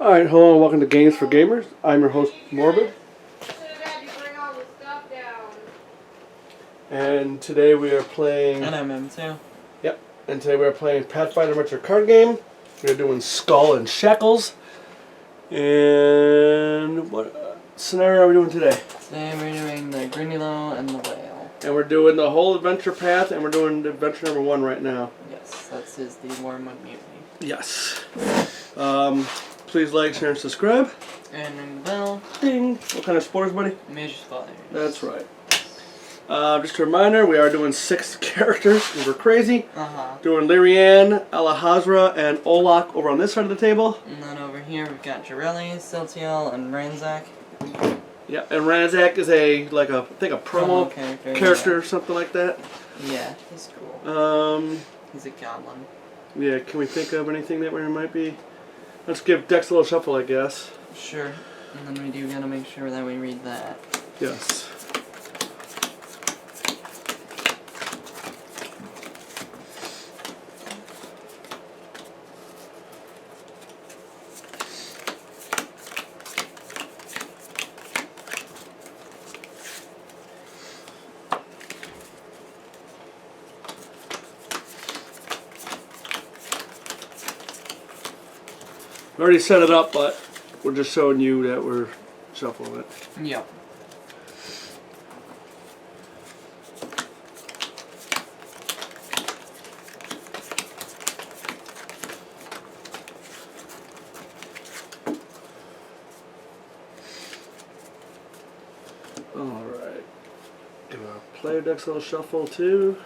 Alright, hello and welcome to Games for Gamers. I'm your host, Morbid. And today we are playing... And I'm in too. Yep. And today we are playing Pathfinder Adventure card game. We're doing Skull and Shackles. And what scenario are we doing today? Today we're doing the Grindylow and the whale. And we're doing the whole adventure path, and we're doing adventure number 1 right now. Yes, that's the Wormwood Mutiny. Yes. Please like, share, and subscribe. And ring the bell. Ding. What kind of spoilers, buddy? Major spoilers. That's right. Just a reminder, we are doing 6 characters. We're crazy. Doing Lyrianne, Alahazra, and Olak over on this side of the table. And then over here we've got Jirelli, Siltiel, and Ranzak. Yeah, and Ranzak is I think a promo character yeah. or something like that. Yeah, he's cool. He's a goblin. Yeah, can we think of anything that we might be? Let's give Dex a little shuffle, I guess. Sure. And then we do gotta make sure that we read that. Yes. We already set it up, but we're just showing you that we're shuffling it. Yep. Alright. Give our player decks a little shuffle too.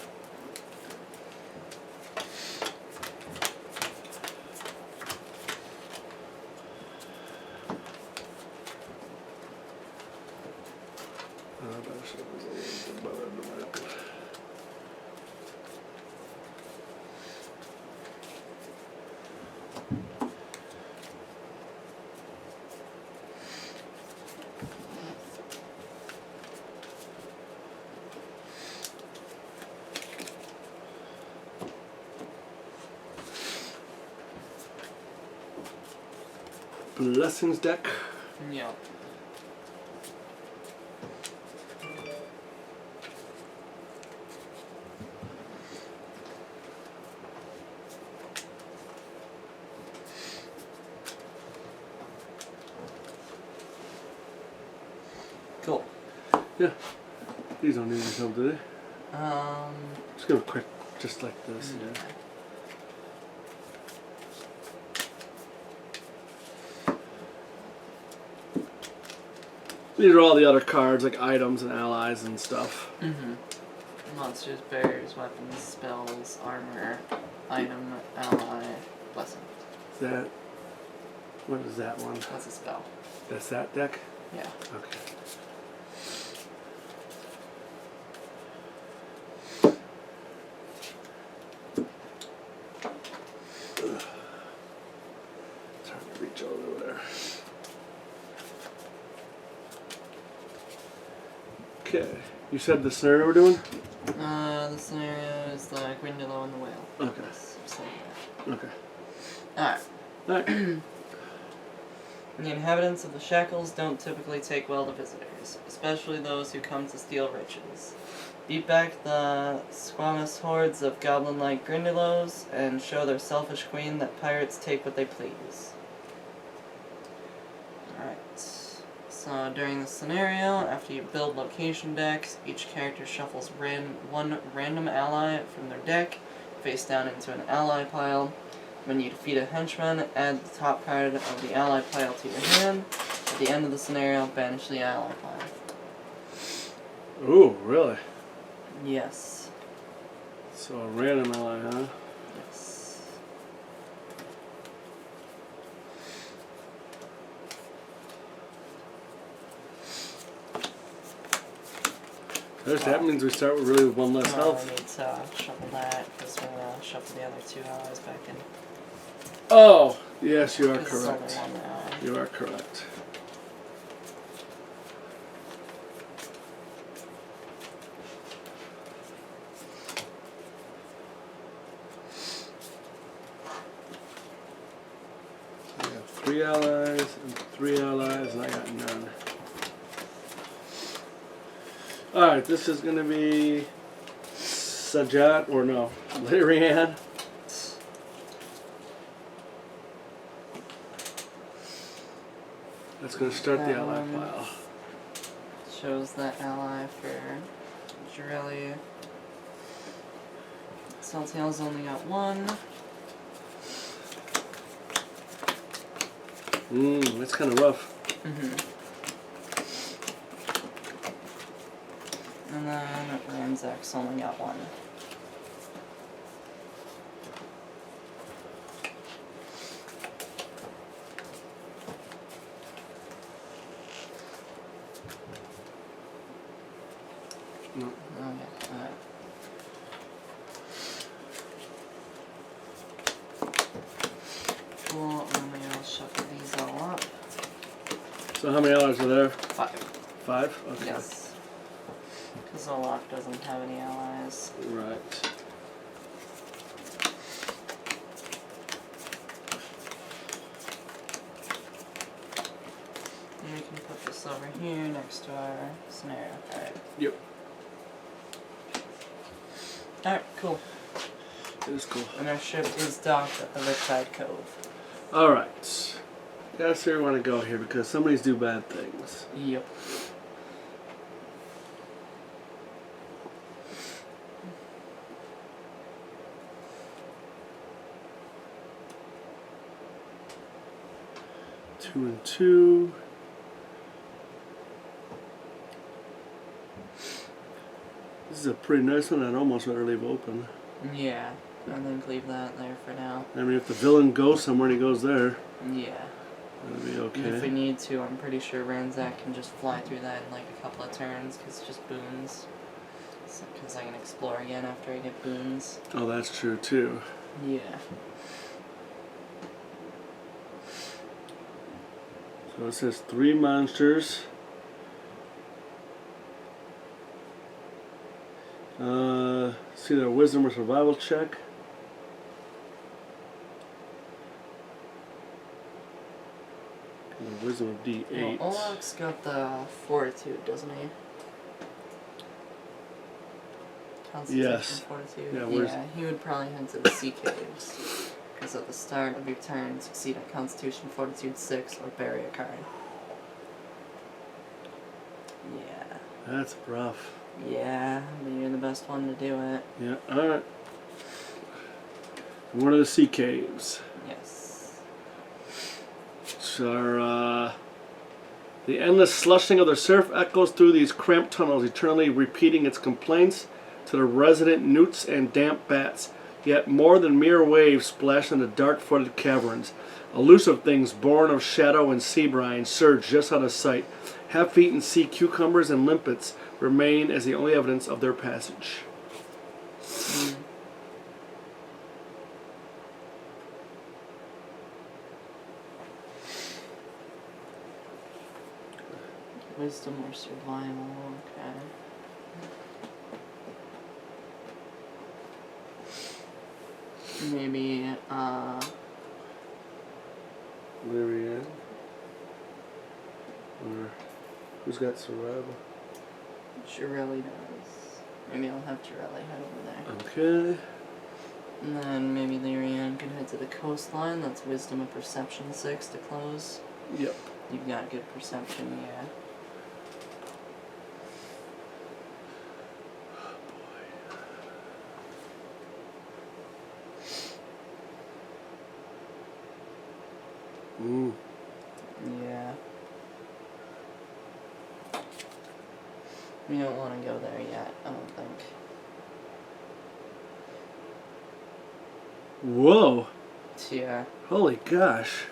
Blessings deck. Yep. Cool. Yeah. These don't need any help, do they? Just give a quick, just like this. Yeah. These are all the other cards, like items and allies and stuff. Monsters, barriers, weapons, spells, armor, item, ally, blessing. Is that... What is that one? That's a spell. That's that deck? Yeah. Okay. It's hard to reach over there. Okay. You said the scenario we're doing? The scenario is the Grindylow and the whale. Okay. Okay. Alright. Alright. The inhabitants of the Shackles don't typically take well to visitors, especially those who come to steal riches. Beat back the squamous hordes of goblin-like Grindylows and show their selfish queen that pirates take what they please. Alright. So during the scenario, after you build location decks, each character shuffles one random ally from their deck face down into an ally pile. When you defeat a henchman, add the top card of the ally pile to your hand. At the end of the scenario, banish the ally pile. Ooh, really? Yes. So a random ally, huh? Yes. That means we start with really one less health. We need to shuffle that, because we're going to shuffle the other 2 allies back in. Oh, yes, you are This is correct. only 1 ally. You are correct. 3 allies and 3 allies, and I got none. Alright, this is gonna be Sajat, or no, Lyrian. That's gonna start the ally pile. Shows that ally for Jirelli. Saltail's only got 1. That's kind of rough. And then Ranzak's only got 1. No. Okay, alright. Cool, and then I'll shuffle these all up. So how many allies are there? 5. 5? Okay. Yes. Because Olaf doesn't have any allies. Right. And we can put this over here next to our scenario. Alright. Yep. Alright, cool. It is cool. And our ship is docked at the Riptide Cove. Alright. Gotta see where we want to go here because some of these do bad things. Yep. Two and 2. This is a pretty nice one. I'd almost rather leave open. Yeah. I think leave that there for now. I mean, if the villain goes somewhere, he goes there. Yeah. That'll be okay. And if we need to, I'm pretty sure Ranzak can just fly through that in like a couple of turns because it's just boons. Because I can explore again after I get boons. Oh, that's true too. Yeah. So it says 3 monsters. See their wisdom or survival check. And the wisdom of D8. Well, Olaf's got the fortitude, doesn't he? Constitution, Yes. fortitude. Yeah, He would probably head to the sea caves. Because at the start of your turn, succeed at Constitution, Fortitude 6, or bury a card. Yeah. That's rough. Yeah, but you're the best one to do it. Yeah, alright. One of the sea caves. Yes. So, the endless slushing of the surf echoes through these cramped tunnels, eternally repeating its complaints to the resident newts and damp bats. Yet more than mere waves splash in the dark-footed caverns. Elusive things born of shadow and sea brine surge just out of sight. Half-eaten sea cucumbers and limpets remain as the only evidence of their passage. Wisdom or survival, okay. Maybe, Lyrian. Or who's got survival? Jirelli does. Maybe I'll have Jirelli head over there. Okay. And then maybe Lyrian can head to the coastline. That's Wisdom and Perception 6 to close. Yep. You've got good perception, yeah. Yeah. We don't want to go there yet, I don't think. Whoa. Yeah. Holy gosh.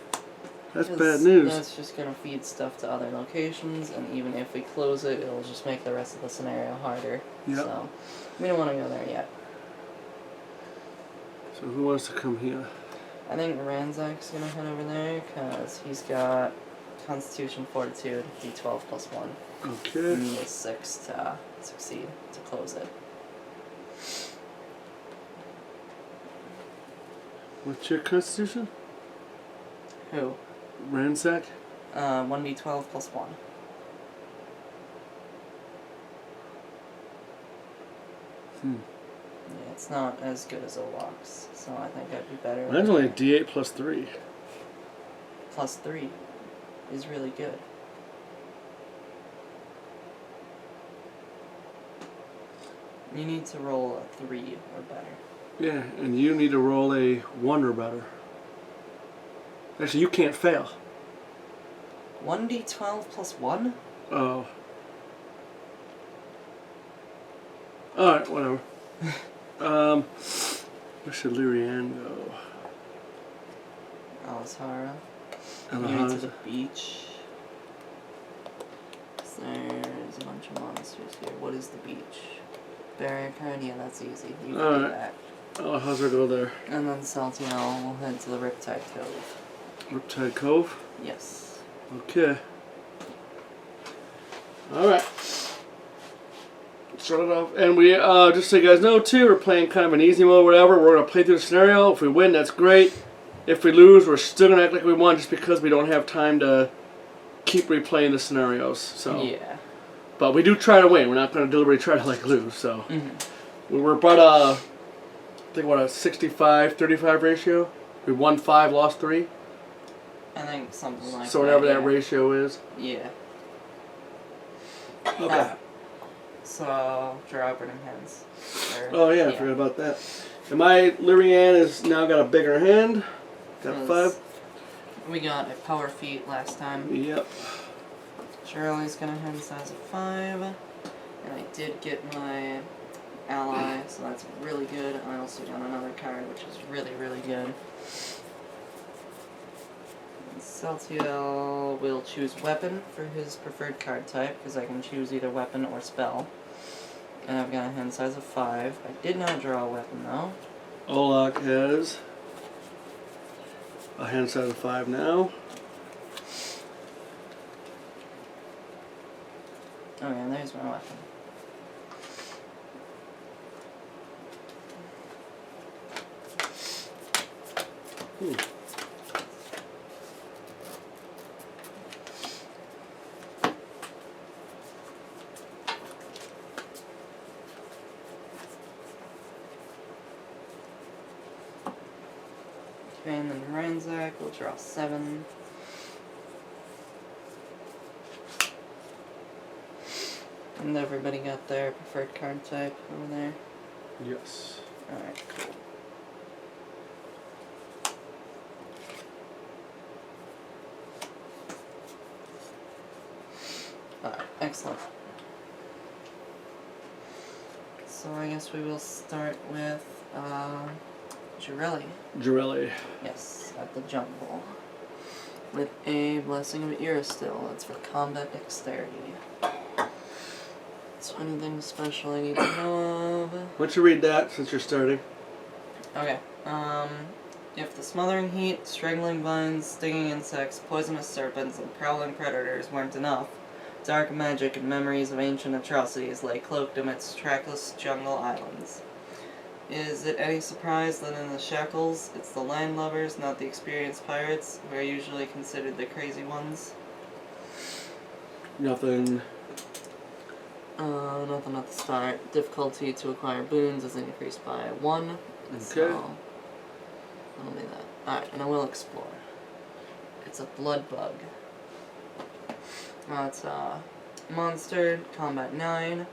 That's 'Cause bad news. That's just gonna feed stuff to other locations, and even if we close it, it'll just make the rest of the scenario harder. Yep. So, we don't want to go there yet. So who wants to come here? I think Ranzak's gonna head over there, because he's got Constitution, Fortitude, D12 plus 1. Okay. And he has 6 to succeed, to close it. What's your constitution? Who? Ransack? 1d12 plus 1. Yeah, it's not as good as Olaf's, so I think I'd be better. Mine's only a D8 plus 3. Plus 3 is really good. You need to roll a 3 or better. Yeah, and you need to roll a 1 or better. Actually, you can't fail. 1d12 plus 1? Oh. Alright, whatever. Where should Lyrianne go? Alzhara. And You need to Alhaza. the beach. There's a bunch of monsters here. What is the beach? Barrier card? Yeah, that's easy. You can do Alright. that. Alhaza go there. And then Saltiel will head to the Riptide Cove. Riptide Cove? Yes. Okay. Alright. Start it off. And we, just so you guys know too, we're playing kind of an easy mode, whatever. We're going to play through the scenario. If we win, that's great. If we lose, we're still going to act like we won just because we don't have time to keep replaying the scenarios. So. Yeah. But we do try to win. We're not going to deliberately try to like lose. So. Mm-hmm. We were about I think what, a 65-35 ratio? We won 5, lost 3? I think something like that. So whatever that yeah. ratio is. Yeah. Okay. So, draw opening hands. Oh yeah, I forgot about that. And my Lyrianne has now got a bigger hand. Got 5. We got a power feat last time. Yep. Shirley's gonna hand size of 5. And I did get my ally, so that's really good. I also got another card, which is really, really good. Saltiel will choose weapon for his preferred card type, because I can choose either weapon or spell. And I've got a hand size of 5. I did not draw a weapon though. Olak has a hand size of 5 now. Oh yeah, there's my weapon. Okay, and then Ransack will draw 7. And everybody got their preferred card type over there? Yes. Alright, cool. Alright, excellent. So I guess we will start with, Jirelli. Jirelli. Yes, at the jungle. With a Blessing of Iristil. That's for combat dexterity. So anything special I need to know of? Why don't you read that since you're starting? Okay. If the smothering heat, strangling vines, stinging insects, poisonous serpents, and prowling predators weren't enough, dark magic and memories of ancient atrocities lay cloaked amidst trackless jungle islands. Is it any surprise that in the Shackles, it's the landlubbers, not the experienced pirates, who are usually considered the crazy ones? Nothing. Nothing at the start. Difficulty to acquire boons is increased by 1. Okay. So, only that. Alright, and I will explore. It's a blood bug. It's a monster, combat 9.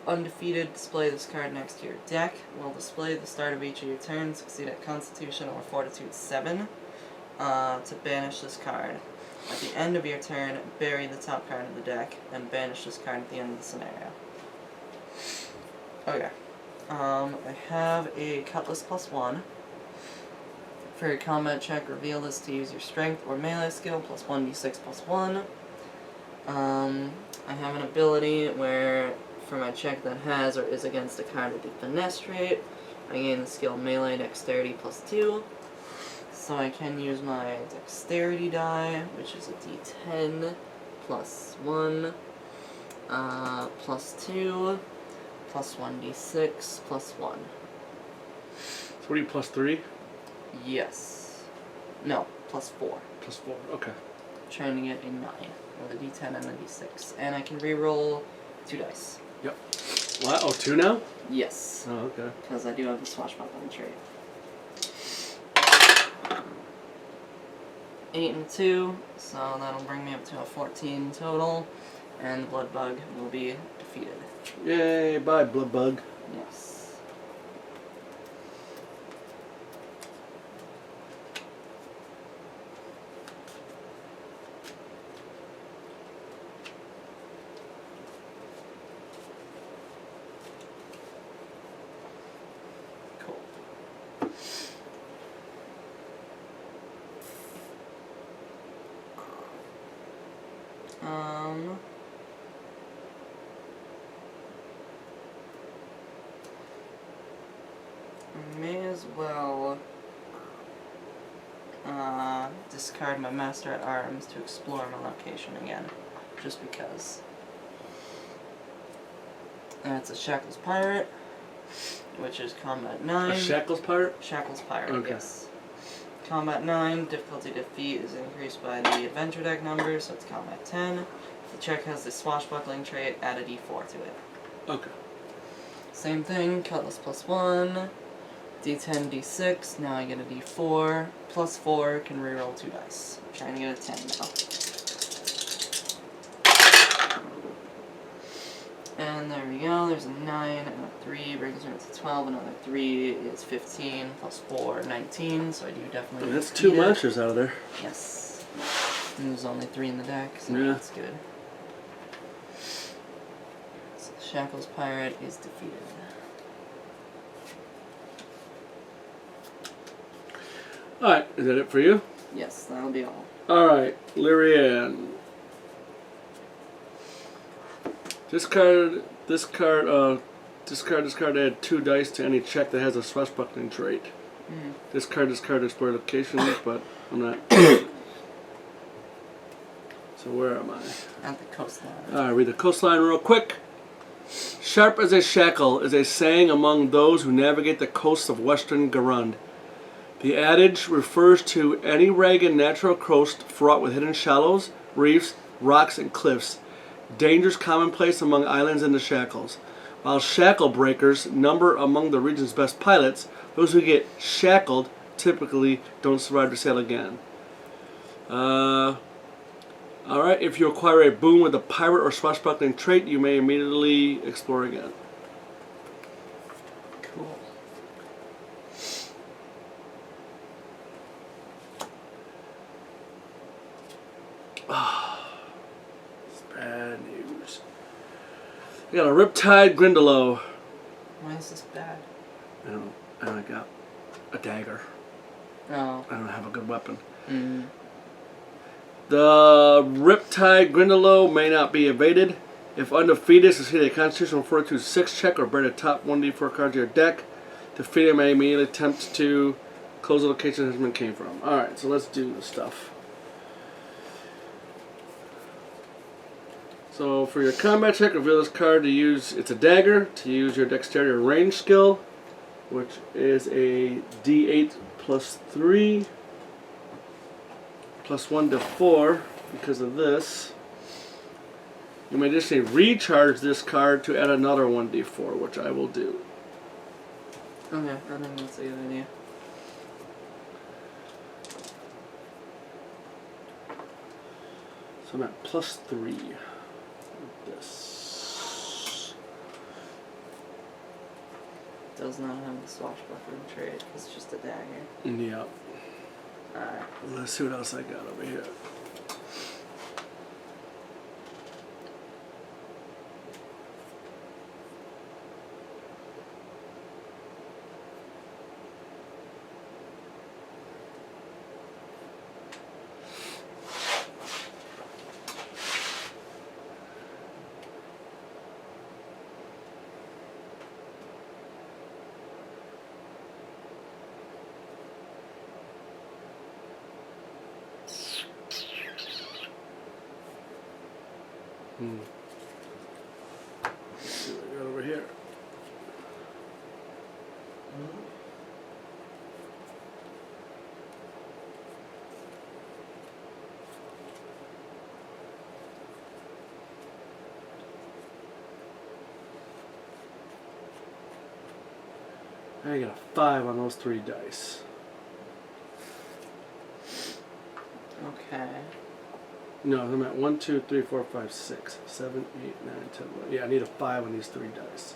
Undefeated, display this card next to your deck. Will display the start of each of your turns, succeed at Constitution or Fortitude 7 to banish this card. At the end of your turn, bury the top card of the deck, and banish this card at the end of the scenario. Okay. I have a Cutlass +1. For your combat check, reveal this to use your strength or melee skill plus 1d6 plus 1. I have an ability where for my check that has or is against a card with the finesse trait, I gain the skill melee dexterity plus 2. So I can use my dexterity die, which is a d10 plus 1, plus 2, plus 1d6, plus 1. So what are you, +3? Yes. No, plus 4. Plus 4. Okay. Trying to get a 9 with a D10 and a D6. And I can re-roll 2 dice. Yep. What? Oh, 2 now? Yes. Oh, okay. Because I do have the swashbuckling trait. 8 and 2, so that'll bring me up to a 14 total, and the blood bug will be defeated. Yay! Bye, blood bug. Yes. Cool. I may as well discard my Master at Arms to explore my location again, just because. That's a Shackles Pirate, which is Combat 9. A Shackles pirate? Shackles Pirate, Okay. yes. Combat 9, difficulty defeat is increased by the adventure deck number, so it's Combat 10. If the check has the swashbuckling trait, add a d4 to it. Okay. Same thing, Cutlass plus 1, d10, d6, now I get a d4, plus 4, can reroll 2 dice. I'm trying to get a 10 now. And there we go, there's a 9 and a 3, brings me up to 12, another 3 is 15, plus 4, 19, so I do definitely That's defeat 2 it. monsters out of there. Yes. And there's only 3 in the deck, so Yeah. that's good. So the Shackles Pirate is defeated. Alright, is that it for you? Yes, that'll be all. Alright, Lyrian. Discard, add 2 dice to any check that has a swashbuckling trait. Discard, explore locations, but I'm not. So where am I? At the coastline. Alright, read the coastline real quick. Sharp as a shackle is a saying among those who navigate the coasts of western Garund. The adage refers to any ragged natural coast fraught with hidden shallows, reefs, rocks, and cliffs. Dangers commonplace among islands in the Shackles. While shackle breakers number among the region's best pilots, those who get shackled typically don't survive to sail again. Alright, if you acquire a boon with a pirate or swashbuckling trait, you may immediately explore again. Cool. It's bad news. I got a Riptide Grindylow. Why is this bad? I got a dagger. Oh. I don't have a good weapon. Mm. The Riptide Grindylow may not be evaded. If undefeated, succeed a Constitutional Fortitude 6 check or bear the top 1d4 cards of your deck. Defeated may immediately attempt to close the location Henchman came from. Alright, so let's do the stuff. So for your combat check, reveal this card to use, it's a dagger, to use your dexterity or range skill, which is a d8 plus 3, plus 1 to 4, because of this. You may additionally recharge this card to add another 1d4, which I will do. Okay, I think that's a good idea. So I'm at plus 3. This. Does not have the swashbuckling trait, it's just a dagger. Yeah. Alright. Let's see what else I got over here. Let's see what we got over here. I got a 5 on those 3 dice. Okay. No, I'm at 1, 2, 3, 4, 5, 6, 7, 8, 9, 10, 11. Yeah, I need a 5 on these 3 dice.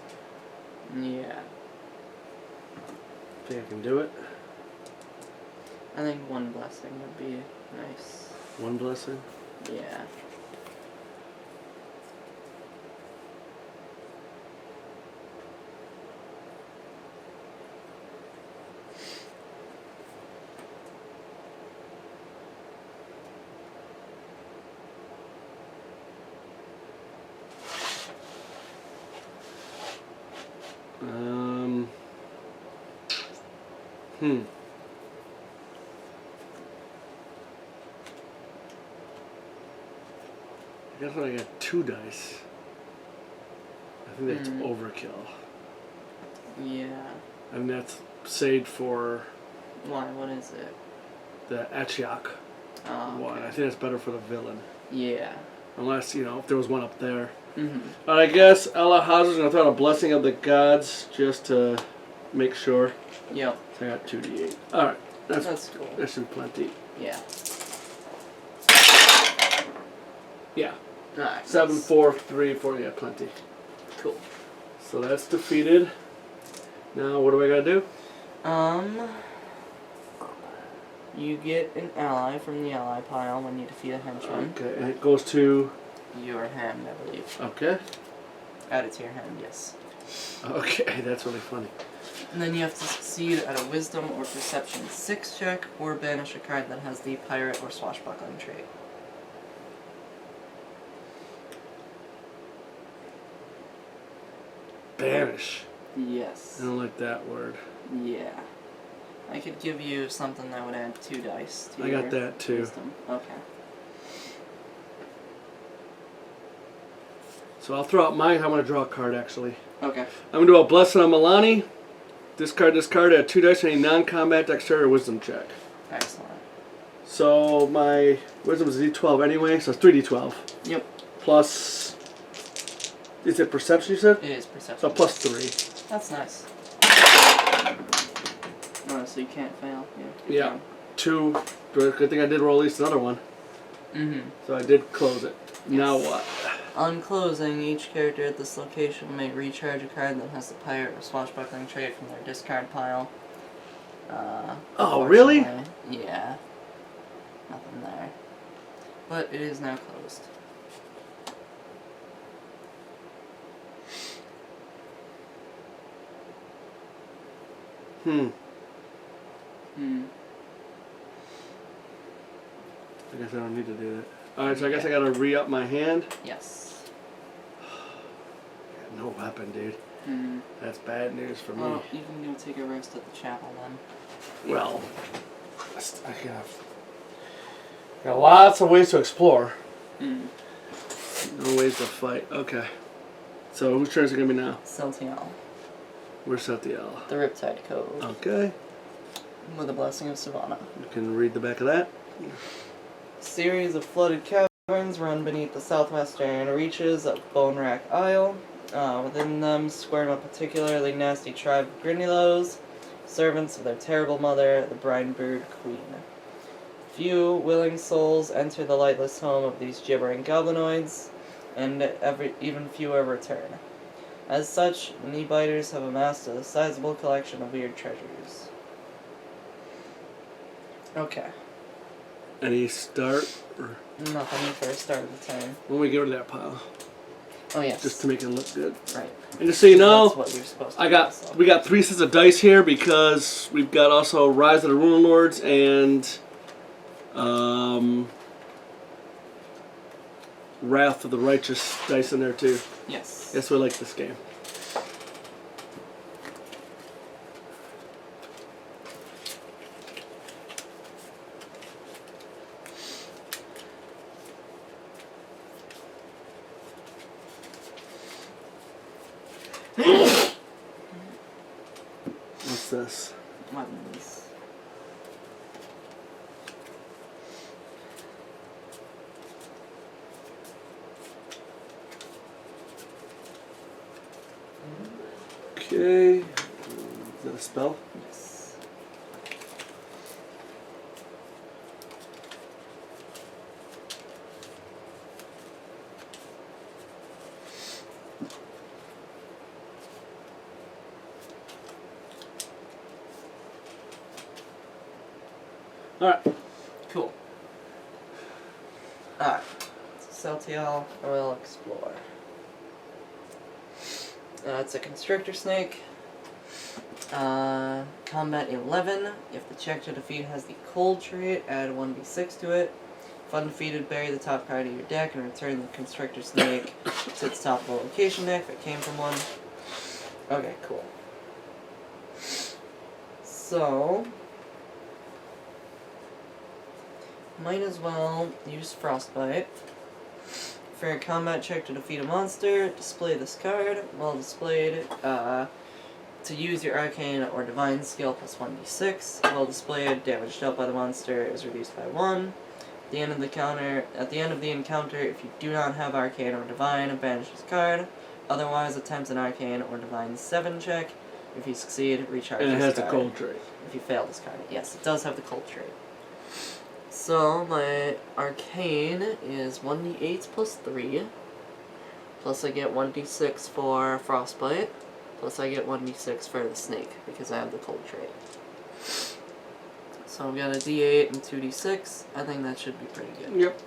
Yeah. Think I can do it? I think 1 blessing would be nice. 1 blessing? Yeah. I guess when I got 2 dice, I think that's overkill. Yeah. And that's saved for Why? What is it? the Achiak Oh, one. okay. I think that's better for the villain. Yeah. Unless, if there was one up there. Mm-hmm. But I guess Ella Hazard's going to throw out a blessing of the gods just to make sure. Yep. So I got 2d8. Alright. That's cool. That should be plenty. Yeah. Yeah. Alright. 7, 4, 3, 4. Yeah, plenty. Cool. So that's defeated. Now, what do I got to do? You get an ally from the ally pile when you defeat a henchman. Okay, and it goes to... Your hand, I believe. Okay. Add it to your hand, yes. Okay, that's really funny. And then you have to succeed at a Wisdom or Perception 6 check, or banish a card that has the Pirate or Swashbuckling trait. Banish. Yes. I don't like that word. Yeah. I could give you something that would add 2 dice to I your got that too. Wisdom. Okay. So I'll throw out mine. I'm going to draw a card actually. Okay. I'm going to do a Blessing on Milani. Discard this card. Add 2 dice for any non-combat dexterity or wisdom check. Excellent. So my wisdom is d12 anyway, so it's 3d12. Yep. Plus, is it perception you said? It is Perception. So plus 3. That's nice. Oh, so you can't fail. Yeah. Good Yeah. job. 2. Good thing I did roll at least another one. Mm-hmm. So I did close it. Yes. Now what? On closing, each character at this location may recharge a card that has the Pirate or Swashbuckling trait from their discard pile. Oh, really? Unfortunately, yeah. Nothing there. But it is now closed. I guess I don't need to do that. Alright, so I guess I gotta re-up my hand. Yes. I got no weapon, dude. Hmm. That's bad news for me. Well, you can go take a rest at the chapel then. Well, I got lots of ways to explore. Hmm. No ways to fight. Okay. So whose turn is it gonna be now? Celtial. Where's Sethiel? The Riptide Cove. Okay. With a Blessing of Savannah. You can read the back of that. Series of flooded caverns run beneath the southwestern reaches of Bone Rack Isle. Within them squirm a particularly nasty tribe of Grindylows, servants of their terrible mother, the Brine-Brood Queen. Few willing souls enter the lightless home of these gibbering goblinoids, and even fewer return. As such, the knee-biters have amassed a sizable collection of weird treasures. Okay. Any start? Or Nothing for a start of the turn. when we get rid of that pile, Oh yes. just to make it look good. Right. And just so you know, That's what you're supposed to do, we got 3 sets of dice here because we've got also Rise of the Ruin Lords and Wrath of the Righteous dice in there too. Yes. That's why I like this game. What's this? Weapons. Okay. Is that a spell? Yes. Alright. Cool. Alright. Celtial will explore. It's a constrictor snake. Combat 11. If the check to defeat has the cold trait, add 1d6 to it. If undefeated, bury the top card of your deck and return the constrictor snake to its top of the location deck if it came from one. Okay, cool. So, might as well use Frostbite. For a combat check to defeat a monster, display this card. While displayed, to use your arcane or divine skill plus 1d6. While displayed, damage dealt by the monster is reduced by 1. At the end of the encounter, if you do not have arcane or divine, banish this card. Otherwise, attempt an arcane or divine 7 check. If you succeed, recharge this card. And it has the cold trait. If you fail this card, yes, it does have the cold trait. So, my arcane is 1d8 plus 3. Plus I get 1d6 for frostbite. Plus I get 1d6 for the snake, because I have the cold trait. So I've got a d8 and 2d6. I think that should be pretty good. Yep.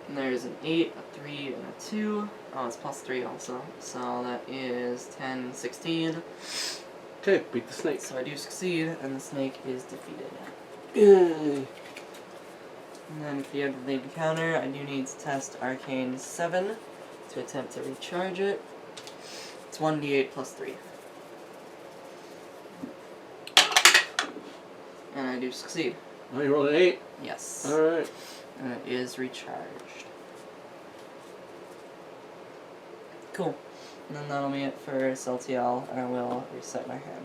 And there's an 8, a 3, and a 2. Oh, it's plus 3 also. So that is 10, 16. Okay, beat the snake. So I do succeed, and the snake is defeated. Yay. And then if you have the encounter, I do need to test Arcane 7 to attempt to recharge it. It's 1d8 plus 3. And I do succeed. Oh, you rolled an 8? Yes. Alright. And it is recharged. Cool. And then that'll be it for Celtial, and I will reset my hand.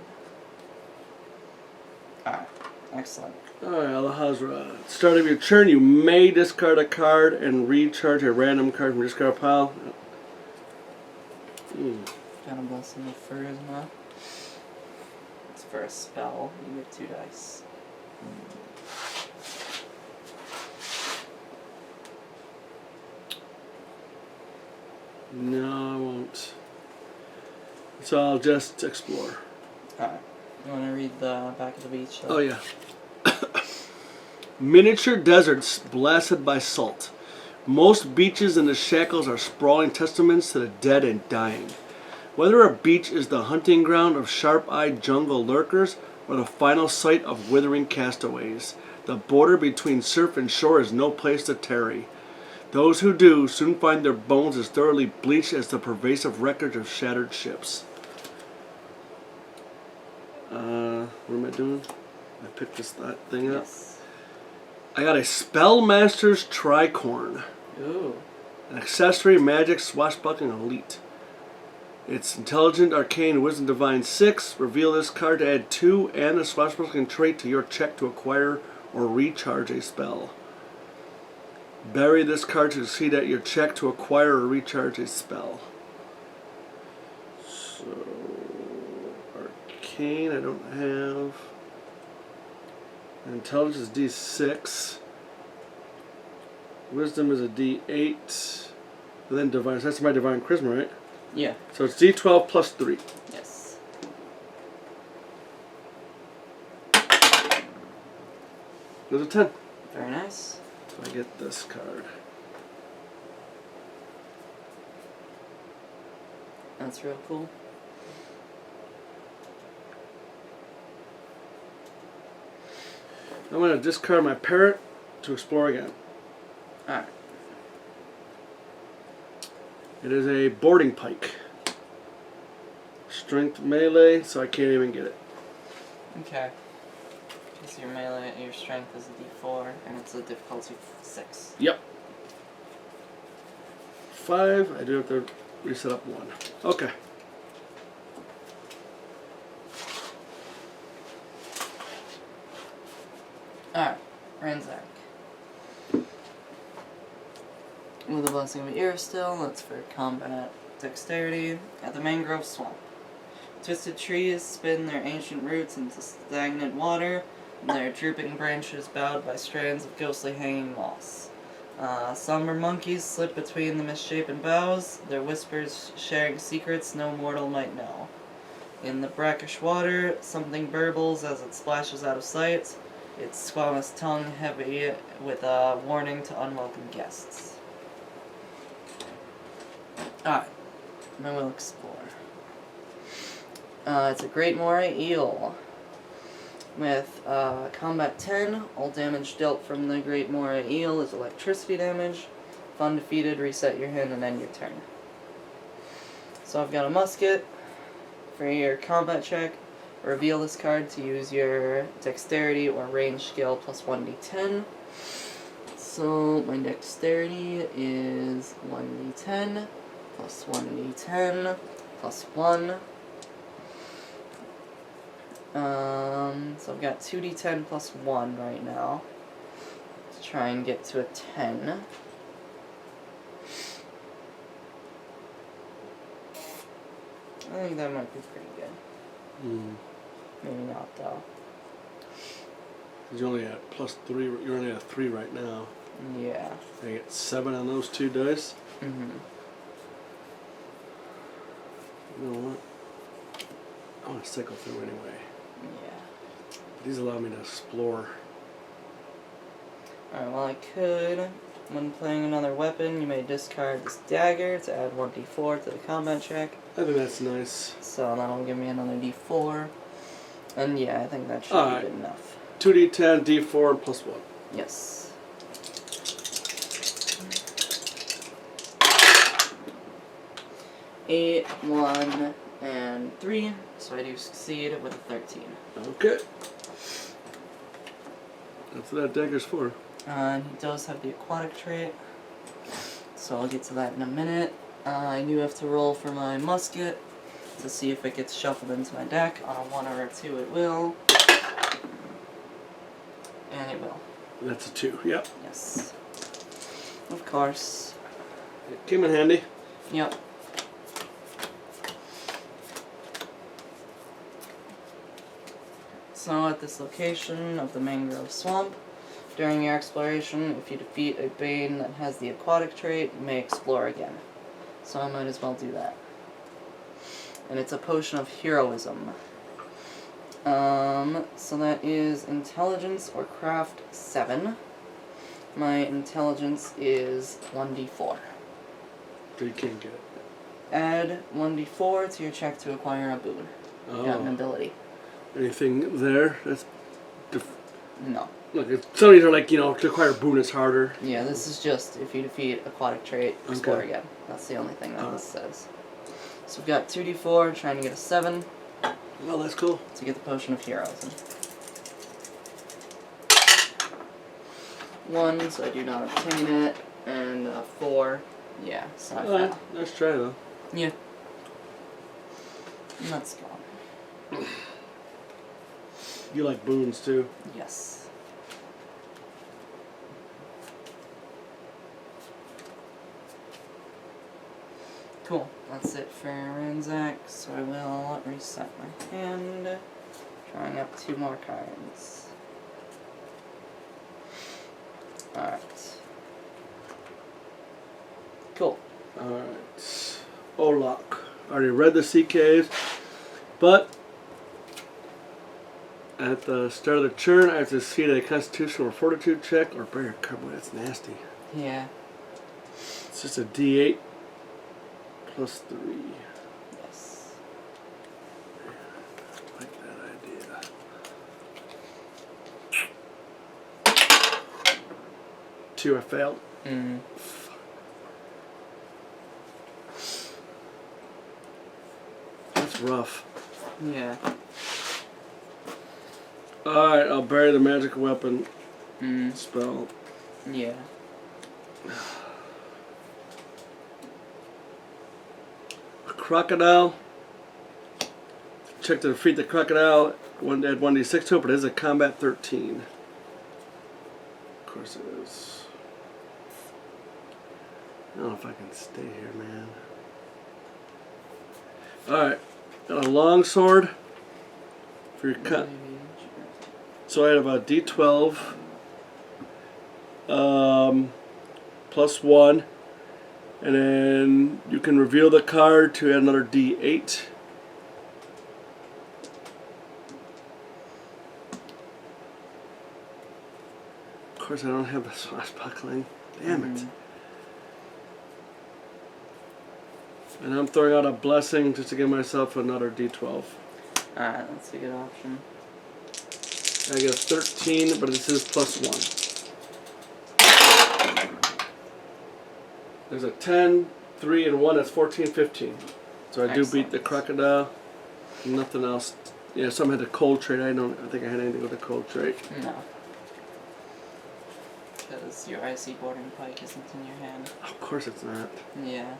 Alright. Excellent. Alright, Alejandra. At the start of your turn, you may discard a card and recharge a random card from your discard pile. Got a blessing of charisma. It's for a spell. You get 2 dice. No, I won't. So I'll just explore. Alright. You want to read the back of the beach? Oh, yeah. Miniature deserts blasted by salt. Most beaches in the Shackles are sprawling testaments to the dead and dying. Whether a beach is the hunting ground of sharp-eyed jungle lurkers or the final site of withering castaways, the border between surf and shore is no place to tarry. Those who do soon find their bones as thoroughly bleached as the pervasive wreckage of shattered ships. What am I doing? I picked that thing up. Yes. I got a Spellmaster's Tricorn. Ooh. An accessory magic swashbuckling elite. It's intelligent, arcane, wisdom divine 6. Reveal this card to add 2 and the swashbuckling trait to your check to acquire or recharge a spell. Bury this card to succeed at your check to acquire or recharge a spell. So, arcane I don't have. Intelligence is D6. Wisdom is a D8. And then divine. So that's my divine charisma, right? Yeah. So it's D12 plus 3. Yes. There's a 10. Very nice. So I get this card. That's real cool. I'm going to discard my parrot to explore again. Alright. It is a boarding pike. Strength melee, so I can't even get it. Okay. Because your melee, your strength is a d4, and it's a difficulty 6. Yep. 5. I do have to reset up 1. Okay. Alright. Ransack. With a blessing of ear still, that's for combat Dexterity at the mangrove swamp. Twisted trees spin their ancient roots into stagnant water, and their drooping branches bowed by strands of ghostly hanging moss. Somber monkeys slip between the misshapen boughs, their whispers sharing secrets no mortal might know. In the brackish water, something burbles as it splashes out of sight, its squamous tongue heavy with a warning to unwelcome guests. Alright, then we'll explore. It's a Great Moray Eel. With Combat 10, all damage dealt from the Great Moray Eel is electricity damage. If undefeated, reset your hand and end your turn. So I've got a musket. For your combat check, reveal this card to use your dexterity or range skill plus 1d10. So my dexterity is 1d10 plus 1d10 plus 1. So I've got 2d10 plus 1 right now to try and get to a 10. I think that might be pretty good. Maybe not though. You're only at +3. You're only at 3 right now. Yeah. I get 7 on those 2 dice. Mm-hmm. You know what? I want to cycle through anyway. Yeah. These allow me to explore. Alright, well I could, when playing another weapon, you may discard this dagger to add 1d4 to the combat check. I think that's nice. So that'll give me another d4. And yeah, I think that should be good enough. 2d10, d4, and plus 1. Yes. Eight, 1, and 3. So I do succeed with a 13. Okay. That's what that dagger's for. And he does have the aquatic trait. So I'll get to that in a minute. I do have to roll for my musket to see if it gets shuffled into my deck. On a 1 or a 2 it will. And it will. That's a 2, yep. Yes. Of course. It came in handy. Yep. So at this location of the mangrove swamp, during your exploration, if you defeat a Bane that has the aquatic trait, you may explore again. So I might as well do that. And it's a potion of heroism. So that is intelligence or craft 7. My intelligence is 1d4. So you can't get it. Add 1d4 to your check to acquire a boon. Got an ability. Anything there? That's No. look. Some of these are like, you know, to acquire boon is harder. Yeah, this is just if you defeat aquatic trait, explore again. That's the only thing that this says. So we've got 2d4, trying to get a 7. Well, that's cool. To get the potion of heroism. 1, so I do not obtain it, and 4, yeah, so I fail. Nice try though. Yeah. And that's gone. You like boons too. Yes. Cool. That's it for Ranzak, so I will reset my hand. Drawing up 2 more cards. Alright. Cool. Alright. Olak. I already read the sea caves, but at the start of the turn, I have to see a constitution or fortitude check or barrier card. Boy, that's nasty. Yeah. It's just a d8 plus 3. Yes. I like that idea. 2, I failed. Mm. That's rough. Yeah. Alright, I'll bury the magic weapon spell. Yeah. A crocodile. Check to defeat the crocodile. Add 1d6 to it, but it is a combat 13. Of course it is. I don't know if I can stay here, man. Alright. Got a long sword for your cut. So I have a D12 +1, and then you can reveal the card to add another D8. Of course, I don't have the swashbuckling. Damn it. And I'm throwing out a blessing just to give myself another D12. Alright, that's a good option. I get a 13, but this is +1. There's a 10, 3, and 1. That's 14, 15. So I do beat the crocodile. Nothing else. Yeah, some had the cold trait. I think I had anything with the cold trait. No. Because your icy boarding pike isn't in your hand. Of course it's not. Yeah.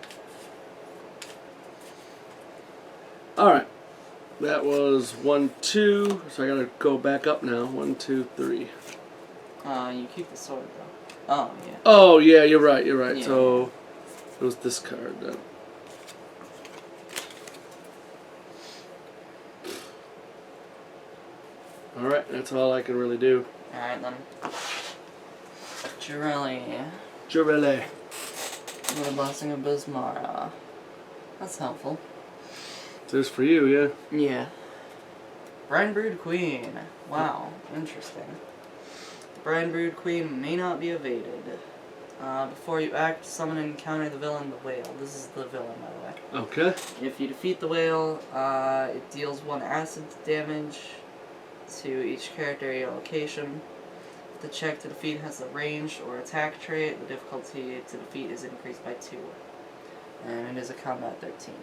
Alright. That was 1, 2. So I gotta go back up now. 1, 2, 3. You keep the sword though. Oh, yeah. Oh, yeah, you're right. Yeah. So it was this card then. Alright, that's all I can really do. Alright then. Jirelli. Jirelli. The Blessing of Bismara. That's helpful. This is for you, yeah? Yeah. Brine Brood Queen. Wow, interesting. The Brine Brood Queen may not be evaded. Before you act, summon and encounter the villain, the whale. This is the villain, by the way. Okay. If you defeat the whale, it deals 1 acid damage to each character at your location. If the check to defeat has a range or attack trait, the difficulty to defeat is increased by 2. And it is a combat 13.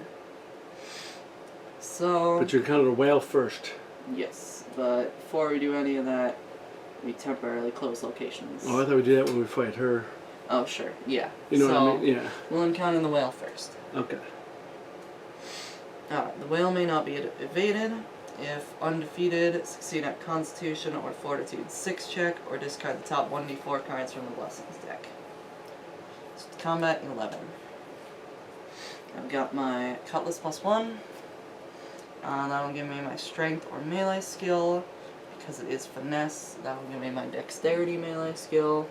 So... But you encounter the whale first. Yes, but before we do any of that, we temporarily close locations. Oh, I thought we did that when we fight her. Oh, sure, yeah. You know what I mean? Yeah. We'll encounter the whale first. Okay. The whale may not be evaded. If undefeated, succeed at Constitution or Fortitude 6 check, or discard the top 1d4 cards from the Blessings deck. So combat 11. I've got my Cutlass +1. That'll give me my Strength or Melee skill. Because it is Finesse, that'll give me my Dexterity Melee skill.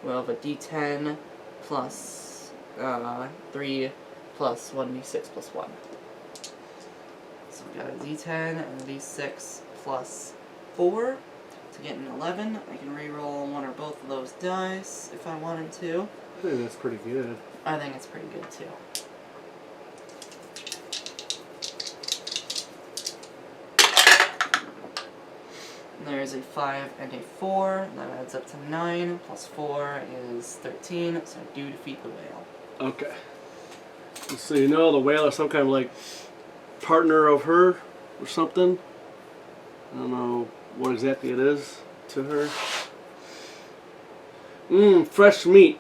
We'll have a D10 plus 3 plus 1d6 plus 1. So we got a D10 and a D6 plus 4 to get an 11. I can reroll 1 or both of those dice if I wanted to. I think that's pretty good. I think it's pretty good too. There's a 5 and a 4. That adds up to 9. Plus 4 is 13. So I do defeat the whale. Okay. So you know the whale is some kind of like partner of her or something. I don't know what exactly it is to her. Fresh meat.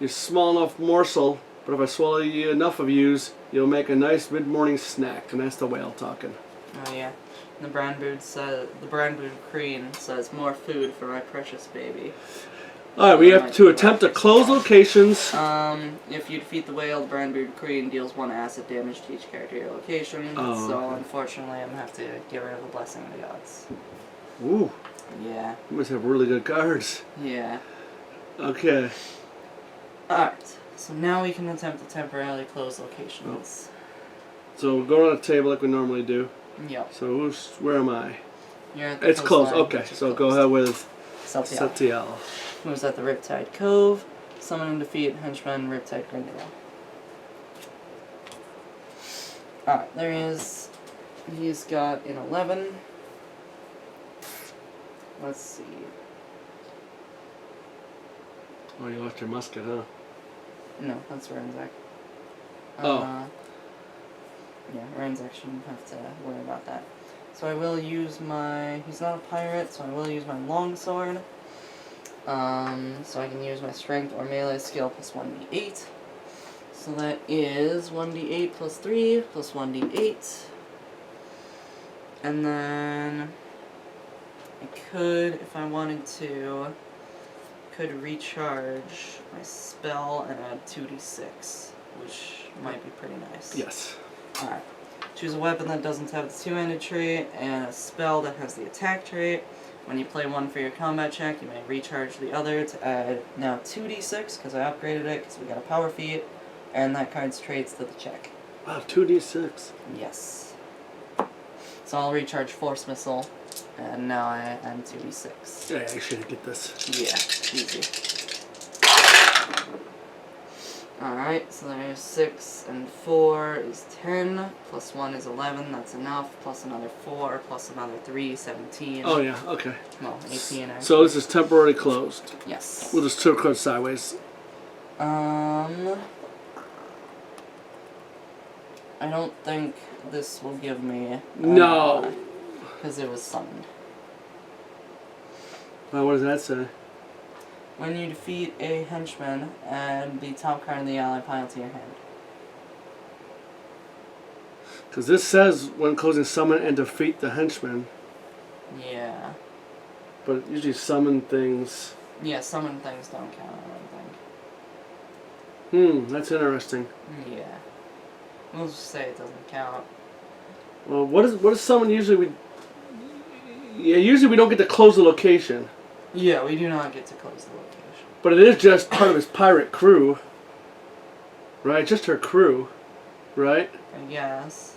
You're a small enough morsel, but if I swallow you enough of yous, you'll make a nice mid-morning snack. And that's the whale talking. Oh yeah. The Brine Brood Queen says, "More food for my precious baby." Alright, we have to attempt to close locations. If you defeat the whale, the Brine Brood Queen deals 1 acid damage to each character at your location. Oh, so okay. Unfortunately, I'm gonna have to get rid of the Blessing of the Gods. Ooh, Yeah. you must have really good cards. Yeah. Okay. Alright, so now we can attempt to temporarily close locations. So we'll go around the table like we normally do. Yep. So where am I? You're at the It's closed. coastline, Okay, which is so go closed. ahead with Satial. Satial. Moves at the Riptide Cove. Summon and defeat henchman Riptide Grindylow. Alright, there he is. He's got an 11. Let's see. Oh, you lost your musket, huh? No, that's Renzak. Oh. Yeah, Renzak shouldn't have to worry about that. So I will use my... He's not a pirate, so I will use my longsword. So I can use my strength or melee skill plus 1d8. So that is 1d8 plus 3 plus 1d8. And then I could, if I wanted to, could recharge my spell and add 2d6, which might be pretty nice. Yes. Alright, Choose a weapon that doesn't have the two-handed trait and a spell that has the attack trait. When you play one for your combat check, you may recharge the other to add now 2d6, because I upgraded it, because we got a power feat, and that card's traits to the check. Wow, 2d6. Yes. So I'll recharge Force Missile, and now I am 2d6. Yeah, I should get this. Yeah, easy. Alright, so there's 6 and 4 is 10, plus 1 is 11, that's enough, plus another 4, plus another 3, 17. Oh, yeah, okay. Well, 18 actually. So this is temporarily closed. Yes. We'll just tilt card sideways. I don't think this will give me... No. Because it was summoned. Well, what does that say? When you defeat a henchman, add the top card in the ally pile to your hand. Because this says when closing summon and defeat the henchman. Yeah. But usually summon things. Yeah, summon things don't count, I don't think. That's interesting. Yeah. We'll just say it doesn't count. Well, what is summon usually? Usually we don't get to close the location. Yeah, we do not get to close the location. But it is just part of his pirate crew. Right? Just her crew. Right? I guess.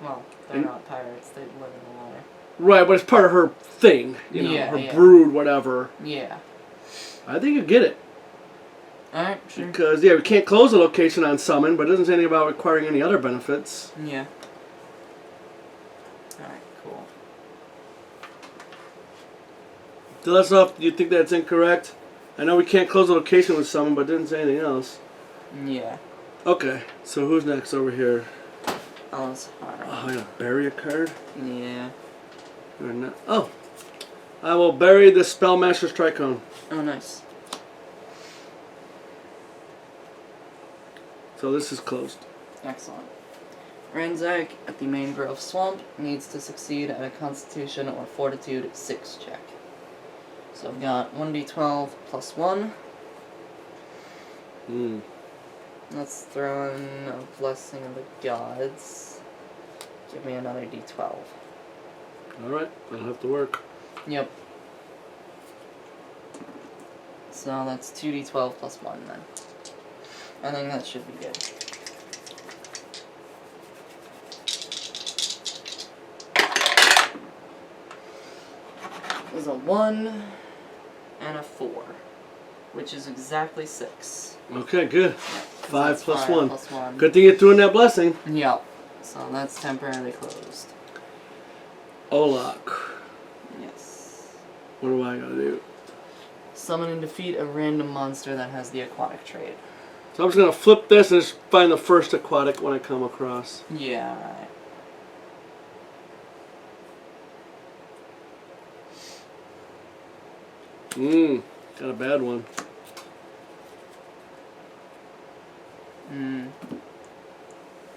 Well, they're not pirates, they live in the water. Right, but it's part of her thing. You know, Yeah, her yeah. brood, whatever. Yeah. I think you get it. Alright, sure. Because, we can't close the location on summon, but it doesn't say anything about requiring any other benefits. Yeah. Alright, cool. So let us know if you think that's incorrect. I know we can't close the location with summon, but it didn't say anything else. Yeah. Okay, so who's next over here? Alice Hara. Oh, I gotta bury a card? Yeah. Or not? Oh! I will bury the Spellmaster's Tricone. Oh, nice. So this is closed. Excellent. Ranzak at the main grove swamp needs to succeed at a Constitution or Fortitude 6 check. So I've got 1d12 plus 1. Let's throw in a Blessing of the Gods. Give me another d12. Alright, that'll have to work. Yep. So that's 2d12 plus 1 then. I think that should be good. There's a 1 and a 4, which is exactly 6. Okay, good. Yep, 5 plus 5 1. plus 1. Good thing you threw in that blessing. Yep. So that's temporarily closed. Olak. Yes. What do I gotta do? Summon and defeat a random monster that has the aquatic trait. So I'm just gonna flip this and just find the first aquatic one I come across. Yeah, right. Got a bad one.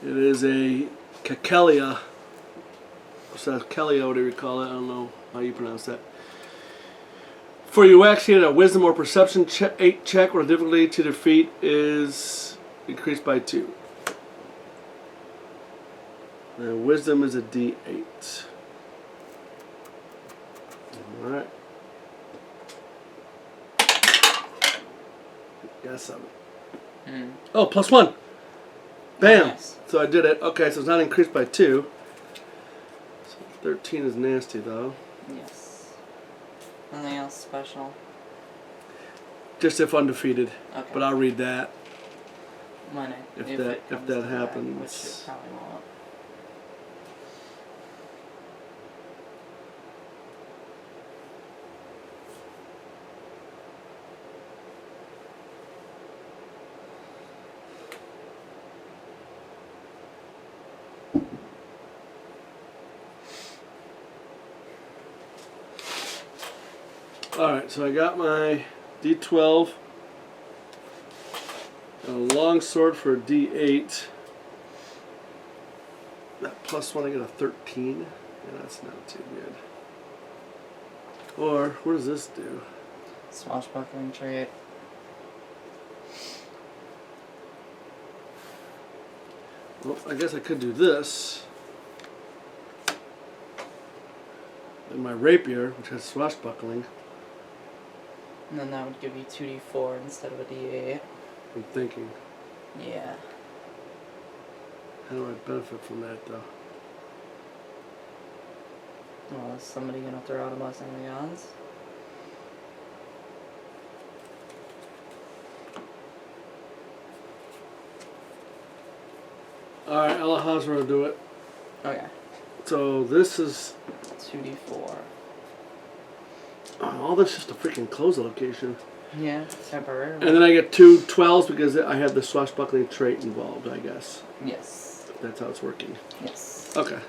It is a Cakelia. What's that? Kelia, whatever you call it. I don't know how you pronounce that. For you actually a wisdom or perception 8 check where the difficulty to defeat is increased by 2. And wisdom is a D8. Alright. Got 7. Oh, plus 1. Bam! Nice. So I did it. Okay, so it's not increased by 2. So 13 is nasty though. Yes. Anything else special? Just if undefeated. Okay. But I'll read that. When it, If it that comes to that, happens. which it probably won't. Alright, so I got my D12. A long sword for a D8. That plus 1, I get a 13. Yeah, that's not too good. Or, what does this do? Swashbuckling trait. Well, I guess I could do this. And my rapier, which has swashbuckling. And then that would give you 2d4 instead of a d8. I'm thinking. Yeah. How do I benefit from that, though? Well, is somebody gonna throw out a blessing of the gods? Alright, Alejandro will do it. Okay. So this is... 2d4. Oh, all this is just a freaking close location. Yeah, temporarily. And then I get 2 12s because I have the swashbuckling trait involved, I guess. Yes. That's how it's working. Yes. Okay.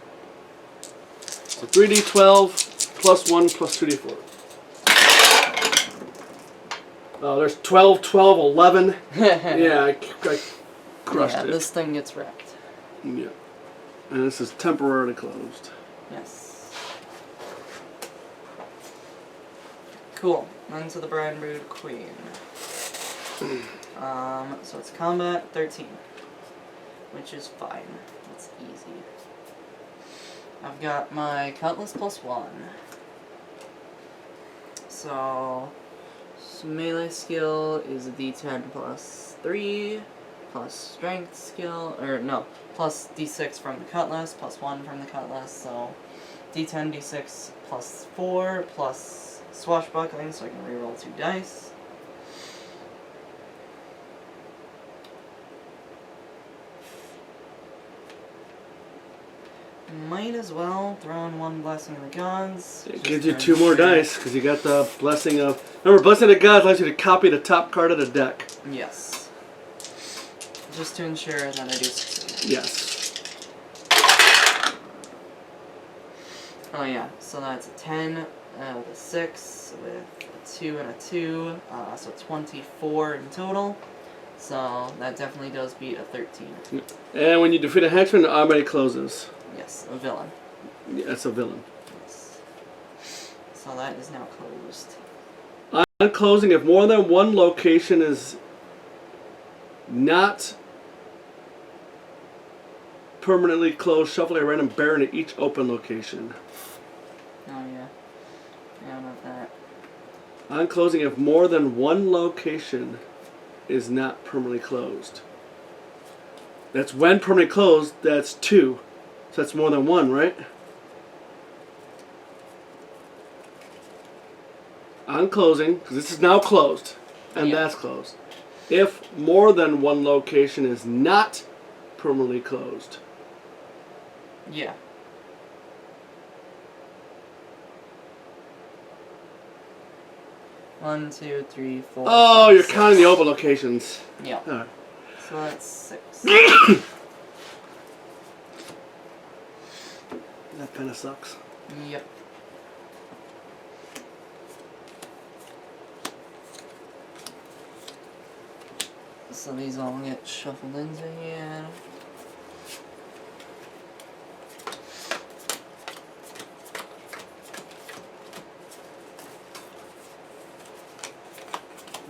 So 3d12 plus 1 plus 2d4. Oh, there's 12, 12, 11. Yeah, I crushed it. This thing gets wrecked. Yeah. And this is temporarily closed. Yes. Cool. On to the Bride Brood Queen. So it's combat 13, which is fine. It's easy. I've got my Cutlass plus 1. So melee skill is a d10 plus 3, plus strength skill, or no, plus d6 from the Cutlass, plus 1 from the Cutlass, so d10, d6 plus 4, plus swashbuckling, so I can reroll 2 dice. Might as well throw in 1 Blessing of the Gods. It gives you 2 more dice because you got the Blessing of... Remember, Blessing of the Gods allows you to copy the top card of the deck. Yes. Just to ensure that I do succeed. Yes. Oh yeah, so that's a 10 with a 6 with a 2 and a 2, so 24 in total. So that definitely does beat a 13. And when you defeat a henchman, it automatically closes. Yes, a villain. Yeah, that's a villain. Yes. So that is now closed. On closing, if more than one location is not permanently closed, shuffle a random baron at each open location. Oh yeah. Yeah, about that. On closing, if more than one location is not permanently closed. That's when permanently closed, that's 2. So that's more than 1, right? On closing, because this is now closed, and Yeah. that's closed. If more than one location is not permanently closed. Yeah. One, two, three, four. Oh, five, you're six. counting the open locations. Yeah. All right. So that's 6. That kind of sucks. Yep. So these all get shuffled into here.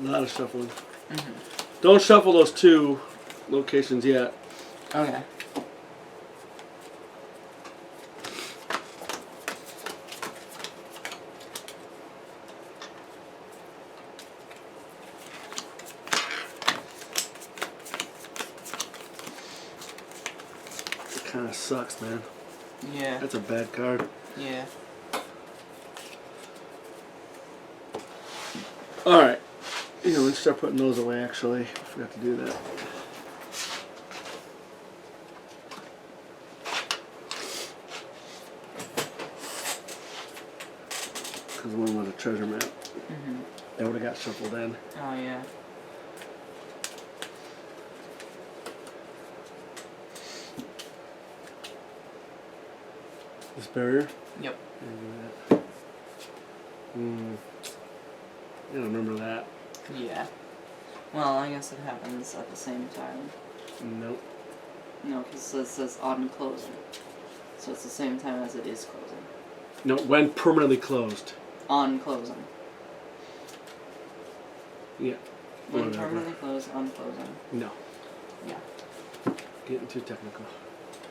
A lot of shuffling. Mm-hmm. Don't shuffle those 2 locations yet. Okay. It kind of sucks, man. Yeah. That's a bad card. Yeah. All right. You know, let's start putting those away, actually. I forgot to do that. Because one was a treasure map. Mm-hmm. That would have got shuffled in. Oh yeah. This barrier? Yep. I don't remember that. Yeah. Well, I guess it happens at the same time. Nope. No, because it says on closing. So it's the same time as it is closing. No, when permanently closed. On closing. Yeah. When Whatever. permanently closed, on closing. No. Yeah. getting too technical.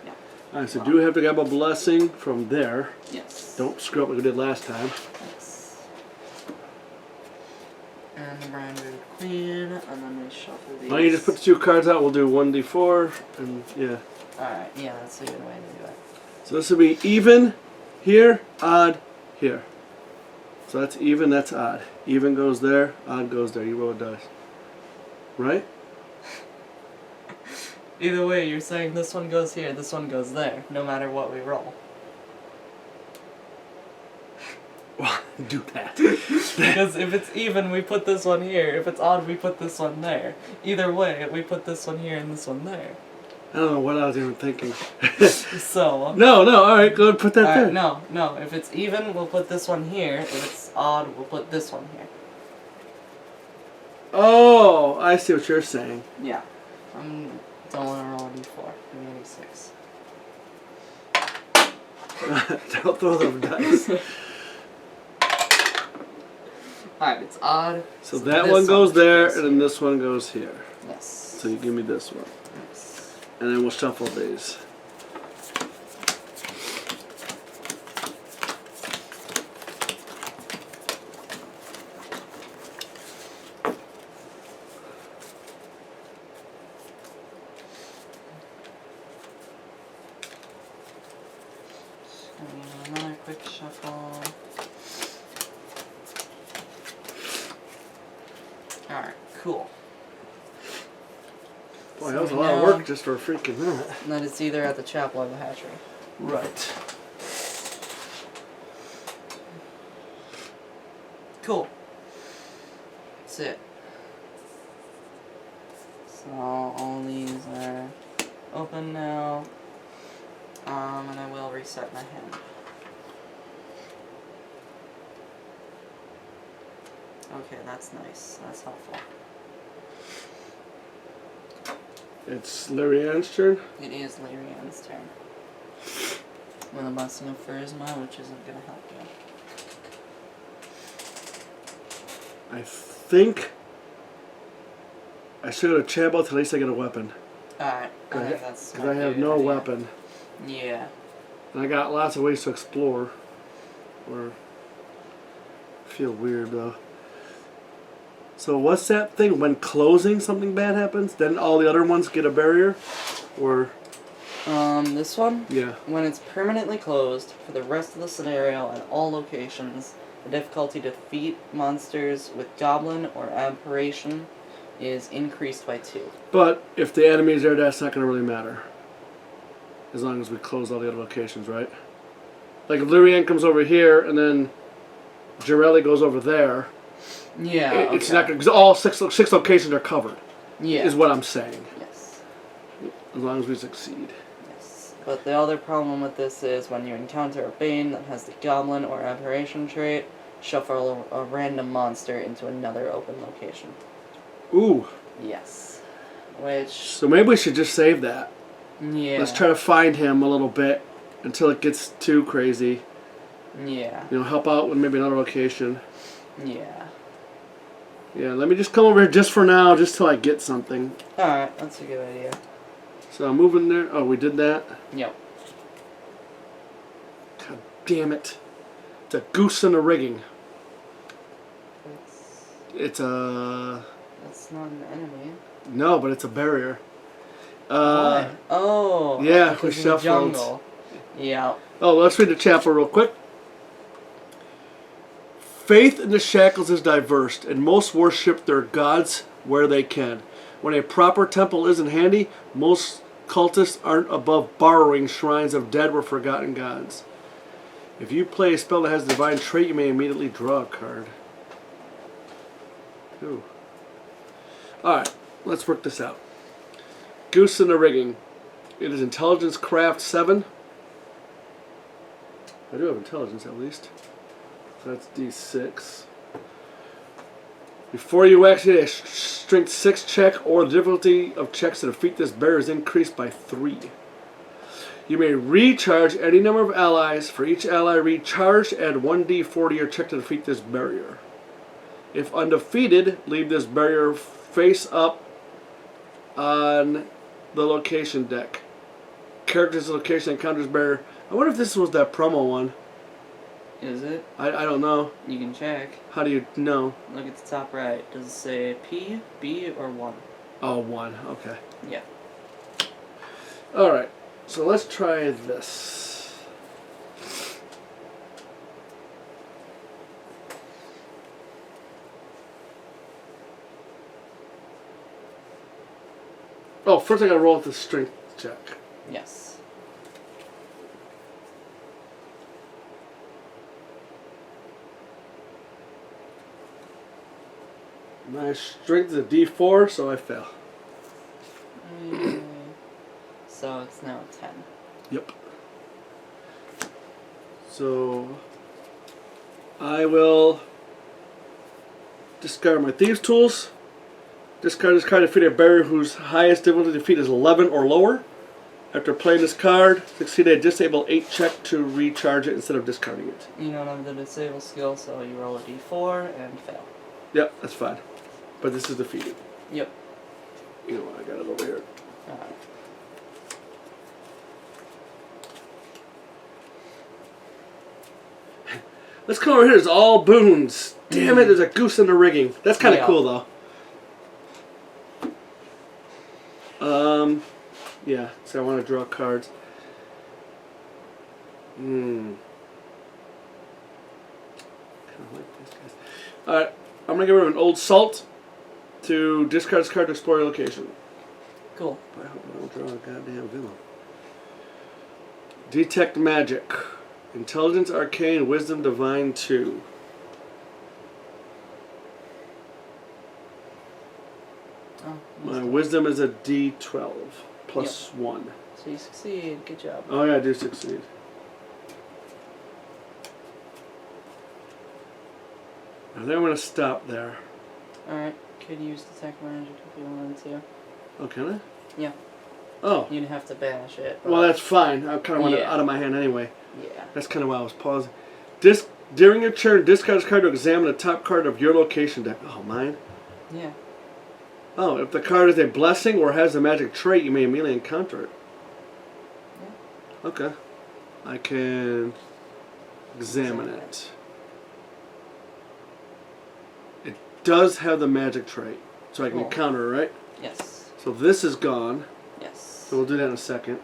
Yeah. Alright, so do we have to grab a blessing from there? Yes. Don't screw up like we did last time. Yes. And the Brown Booted Queen, and then we shuffle these. Why don't you just put the 2 cards out? We'll do 1d4, and yeah. Alright, yeah, that's a good way to do it. So this will be even here, odd here. So that's even, that's odd. Even goes there, odd goes there. You roll a dice. Right? Either way, you're saying this one goes here, this one goes there, no matter what we roll. Well, do that. Because if it's even, we put this one here. If it's odd, we put this one there. Either way, we put this one here and this one there. I don't know what I was even thinking. So... No, alright, go ahead and put that there. No. If it's even, we'll put this one here. If it's odd, we'll put this one here. Oh, I see what you're saying. Yeah. Don't want to roll a d4. Give me a 6. Don't throw them dice. Alright, it's odd. So that one goes there, and then this one goes here. Yes. So you give me this one. Yes. And then we'll shuffle these. Another quick shuffle. Alright, cool. Boy, that was a lot of work just for a freaking minute. That it's either at the chapel or the hatchery. Right. Cool. That's it. So all these are open now. And I will reset my hand. Okay, that's nice. That's helpful. It's Larry Ann's turn. It is Larry Ann's turn. With a blessing of charisma, which isn't going to help you. I think I should go to Chabot till at least I get a weapon. Alright, I think that's because I have no weapon. Yeah. And I got lots of ways to explore. Or feel weird though. So what's that thing? When closing, something bad happens? Then all the other ones get a barrier? Or... This one? Yeah. When it's permanently closed for the rest of the scenario at all locations, the difficulty to defeat monsters with goblin or aberration is increased by 2. But if the enemy's there, that's not going to really matter. As long as we close all the other locations, right? Like if Lyrian comes over here and then Jarelli goes over there, yeah, it's not going to, because all six locations are covered. Yeah. Is what I'm saying. Yes. As long as we succeed. Yes. But the other problem with this is when you encounter a Bane that has the Goblin or Aberration trait, shuffle a random monster into another open location. Ooh. Yes. Which... So maybe we should just save that. Yeah. Let's try to find him a little bit until it gets too crazy. Yeah. You know, help out with maybe another location. Yeah. Yeah, let me just come over here just for now, just till I get something. Alright, that's a good idea. So I'm moving there. Oh, we did that? Yep. God damn it. It's a goose in the rigging. It's a... That's not an enemy. No, but it's a barrier. Why? Oh. Yeah, because we in the shuffled. jungle. Yeah. Oh, let's read the chapter real quick. Faith in the Shackles is diverse, and most worship their gods where they can. When a proper temple isn't handy, most cultists aren't above borrowing shrines of dead or forgotten gods. If you play a spell that has a divine trait, you may immediately draw a card. Ooh. Alright, let's work this out. Goose in the rigging. It is intelligence craft 7. I do have intelligence at least. So that's D6. Before you exit, a strength 6 check or the difficulty of checks to defeat this bear is increased by 3. You may recharge any number of allies. For each ally recharged, add 1d4 to your check to defeat this barrier. If undefeated, leave this barrier face up on the location deck. Character's location encounters bearer. I wonder if this was that promo one. Is it? I don't know. You can check. How do you know? Look at the top right. Does it say P, B, or 1? Oh, 1. Okay. Yeah. Alright. So let's try this. Oh, first I gotta roll with the strength check. Yes. My strength is a D4, so I fail. So it's now 10. Yep. So I will discard my thieves' tools. Discard this card to defeat a bearer whose highest difficulty to defeat is 11 or lower. After playing this card, succeed a disable 8 check to recharge it instead of discarding it. You don't have the disable skill, so you roll a d4 and fail. Yep, that's fine. But this is defeated. Yep. You know what, I got it over here. Alright. Let's come over here. It's all boons. Damn it, there's a goose in the rigging. That's kind of cool, though. Yeah, so I want to draw cards. Kind of like these guys. Alright, I'm going to get rid of an old salt to discard this card to explore your location. Cool. I hope I don't draw a goddamn villain. Detect magic. Intelligence, Arcane, Wisdom, Divine 2. Oh, My Wisdom is a D12 plus 1. So you succeed. Good job. Oh yeah, I do succeed. I think I'm going to stop there. Alright. Could use Detect Magic if you wanted to. Oh, can I? Yeah. Oh. You'd have to banish it. Well, that's fine. I kind of want it Yeah. out of my hand anyway. Yeah. That's kind of why I was pausing. During your turn, discard this card to examine the top card of your location deck. Oh, mine? Yeah. Oh, if the card is a blessing or has a magic trait, you may immediately encounter it. Yeah. Okay. I can examine it. It does have the magic trait, so I can Cool. encounter it, right? Yes. So this is gone. Yes. So we'll do that in a second.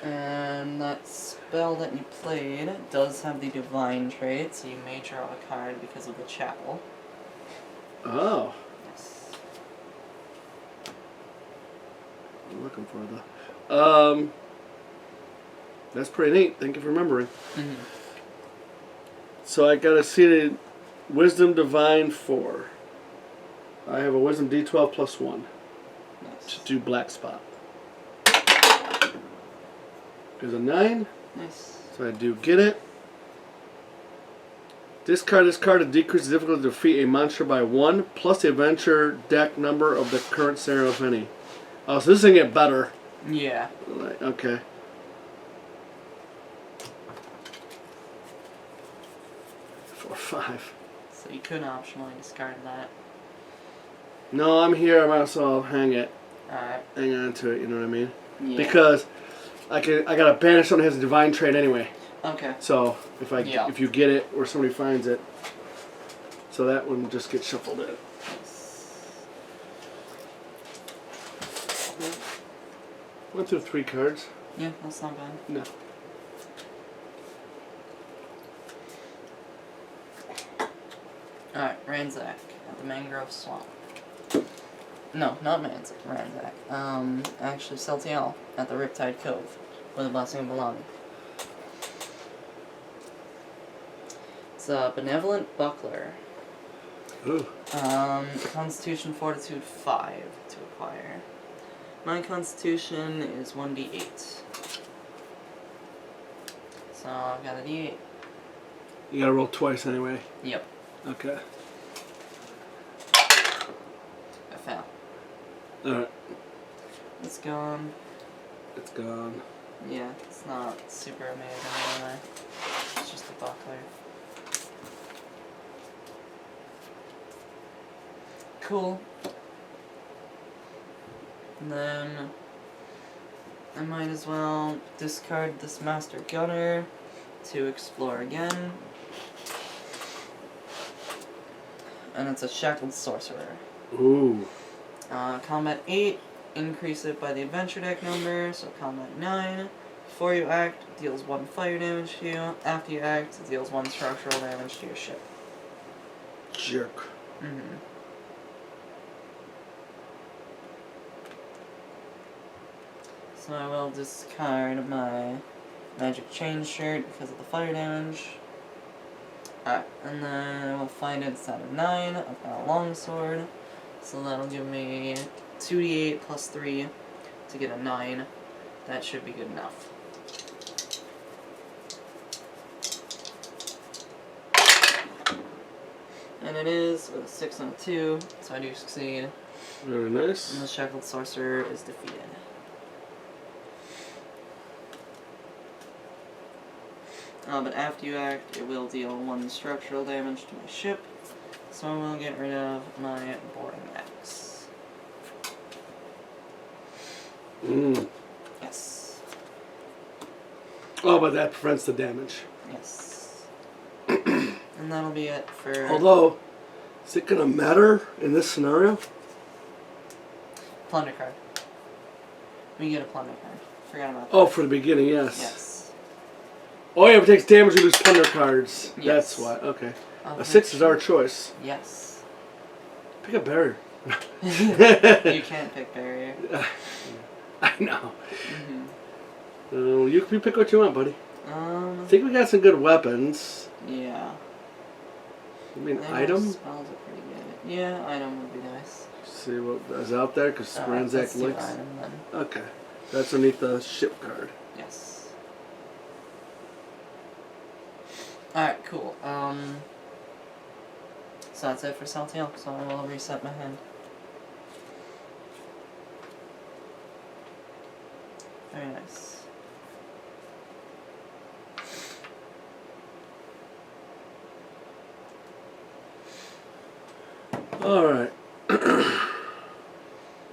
And that spell that you played does have the divine trait, so you may draw a card because of the chapel. Oh. Yes. I'm looking for the... That's pretty neat. Thank you for remembering. Mm-hmm. So I got a seated Wisdom Divine 4. I have a Wisdom D12 plus 1 Nice. to do Black Spot. There's a 9. Nice. So I do get it. Discard this card to decrease the difficulty to defeat a monster by 1, plus the adventure deck number of the current scenario, if any. Oh, so this is going to get better. Yeah. Right, okay. Four, 5. So you could optionally discard that. No, I'm here. I might as well hang it. Alright. Hang on to it, you know what I mean? Yeah. Because I gotta banish something that has a divine trait anyway. Okay. So if you get it or somebody finds it, so that one just gets shuffled in. Went through 3 cards. Yeah, that's not bad. No. Alright, Ransack at the Mangrove Swamp. No, not Ransack. Actually, Celtial at the Riptide Cove with a Blessing of Belonging. It's a Benevolent Buckler. Ooh. Constitution Fortitude 5 to acquire. My Constitution is 1d8. So I've got a d8. You gotta roll twice anyway. Yep. Okay. I fail. Alright. It's gone. It's gone. Yeah, it's not super amazing anyway. It's just a buckler. Cool. And then I might as well discard this Master Gunner to explore again. And it's a Shackled Sorcerer. Ooh. Combat 8, increase it by the adventure deck number, so combat 9. Before you act, deals 1 fire damage to you. After you act, it deals 1 structural damage to your ship. Jerk. Mm-hmm. So I will discard my Magic Chain Shirt because of the fire damage. Alright, and then I will find it out of 9. I've got a longsword, so that'll give me 2d8 plus 3 to get a 9. That should be good enough. And it is with a 6 and a 2, so I do succeed. Very nice. And the Shackled Sorcerer is defeated. But after you act, it will deal 1 structural damage to my ship, so I will get rid of my boarding axe. Yes. Oh, but that prevents the damage. Yes. And that'll be it for... Although, is it going to matter in this scenario? Plunder card. We get a plunder card. Forgot about that. Oh, for the beginning, yes. Yes. Oh, yeah, if it takes damage, we lose plunder cards. Yes. That's why. Okay. A 6 is our choice. Yes. Pick a barrier. You can't pick barrier. I know. Mm-hmm. You can pick what you want, buddy. I think we got some good weapons. Yeah. I mean, Their item? spells are pretty good. Yeah, item would be nice. See what is out there, because Let's Ransack do looks. item then. Okay. That's underneath the ship card. Yes. Alright, cool. So that's it for Saltiel, so I will reset my hand. Very nice. Alright.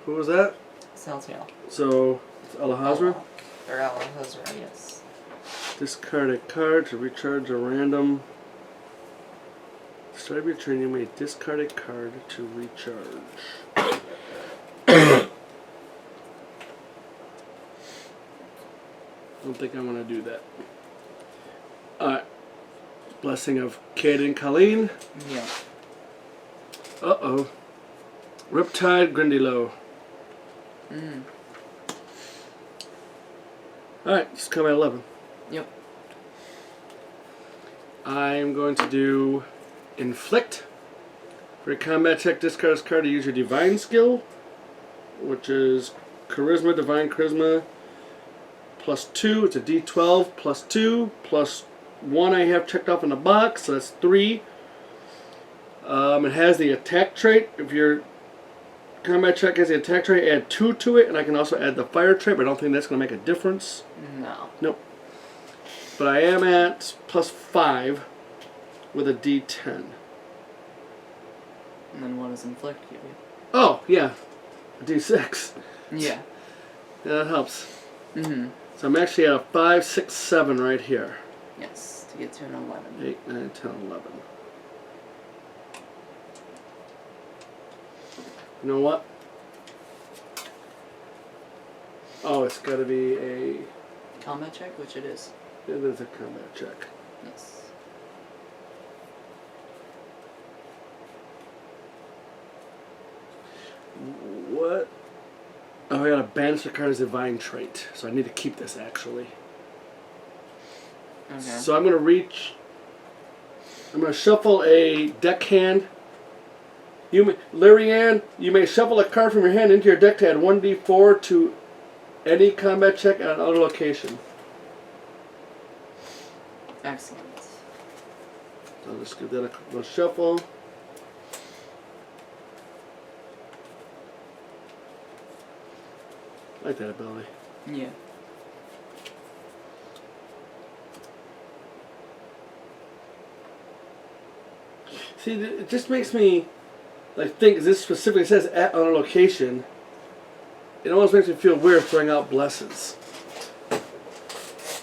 Who was that? Saltiel. So, it's Alahazra. Or Alahazra, yes. Discard a card to recharge a random. Start of your turn, you may discard a card to recharge. I don't think I'm going to do that. Alright. Blessing of Caden Colleen. Yeah. Uh-oh. Riptide Grindylow. Alright, just come at 11. Yep. I'm going to do Inflict. For a combat check, discard this card to use your Divine skill, which is Charisma, Divine Charisma, plus 2. It's a D12, plus 2, plus 1 I have checked off in the box, so that's 3. It has the attack trait. If your combat check has the attack trait, add 2 to it, and I can also add the fire trait, but I don't think that's going to make a difference. No. Nope. But I am at plus 5 with a D10. And then what does Inflict give you? Oh, yeah. A D6. Yeah. Yeah, that helps. Mm-hmm. So I'm actually at a 5, 6, 7 right here. Yes, to get to an 11. 8, 9, 10, 11. You know what? Oh, it's got to be a... Combat check, which it is. It is a combat check. Yes. What? Oh, I got to banish the card's divine trait. So I need to keep this, actually. Okay. So I'm going to reach... I'm going to shuffle a deckhand. Lyrianne, you may shuffle a card from your hand into your deck to add 1d4 to any combat check at another location. Excellent. So I'll just give that a little shuffle. I like that ability. Yeah. See, it just makes me like think, 'cause this specifically says at on a location. it almost makes me feel weird throwing out blesses.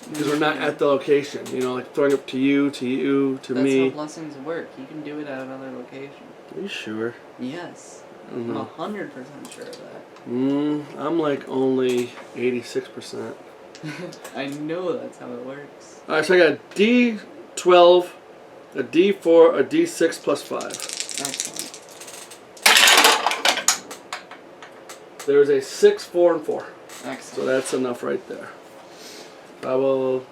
Because we're not at the location, you know, like throwing up to you, to That's me. how blessings work. You can do it at another location. Are you sure? Yes. Mm-hmm. I'm 100% sure of that. I'm like only 86%. I know that's how it works. Alright, so I got a D12, a D4, a D6 plus 5. Excellent. There's a 6, 4, and 4. Excellent. So that's enough right there. I will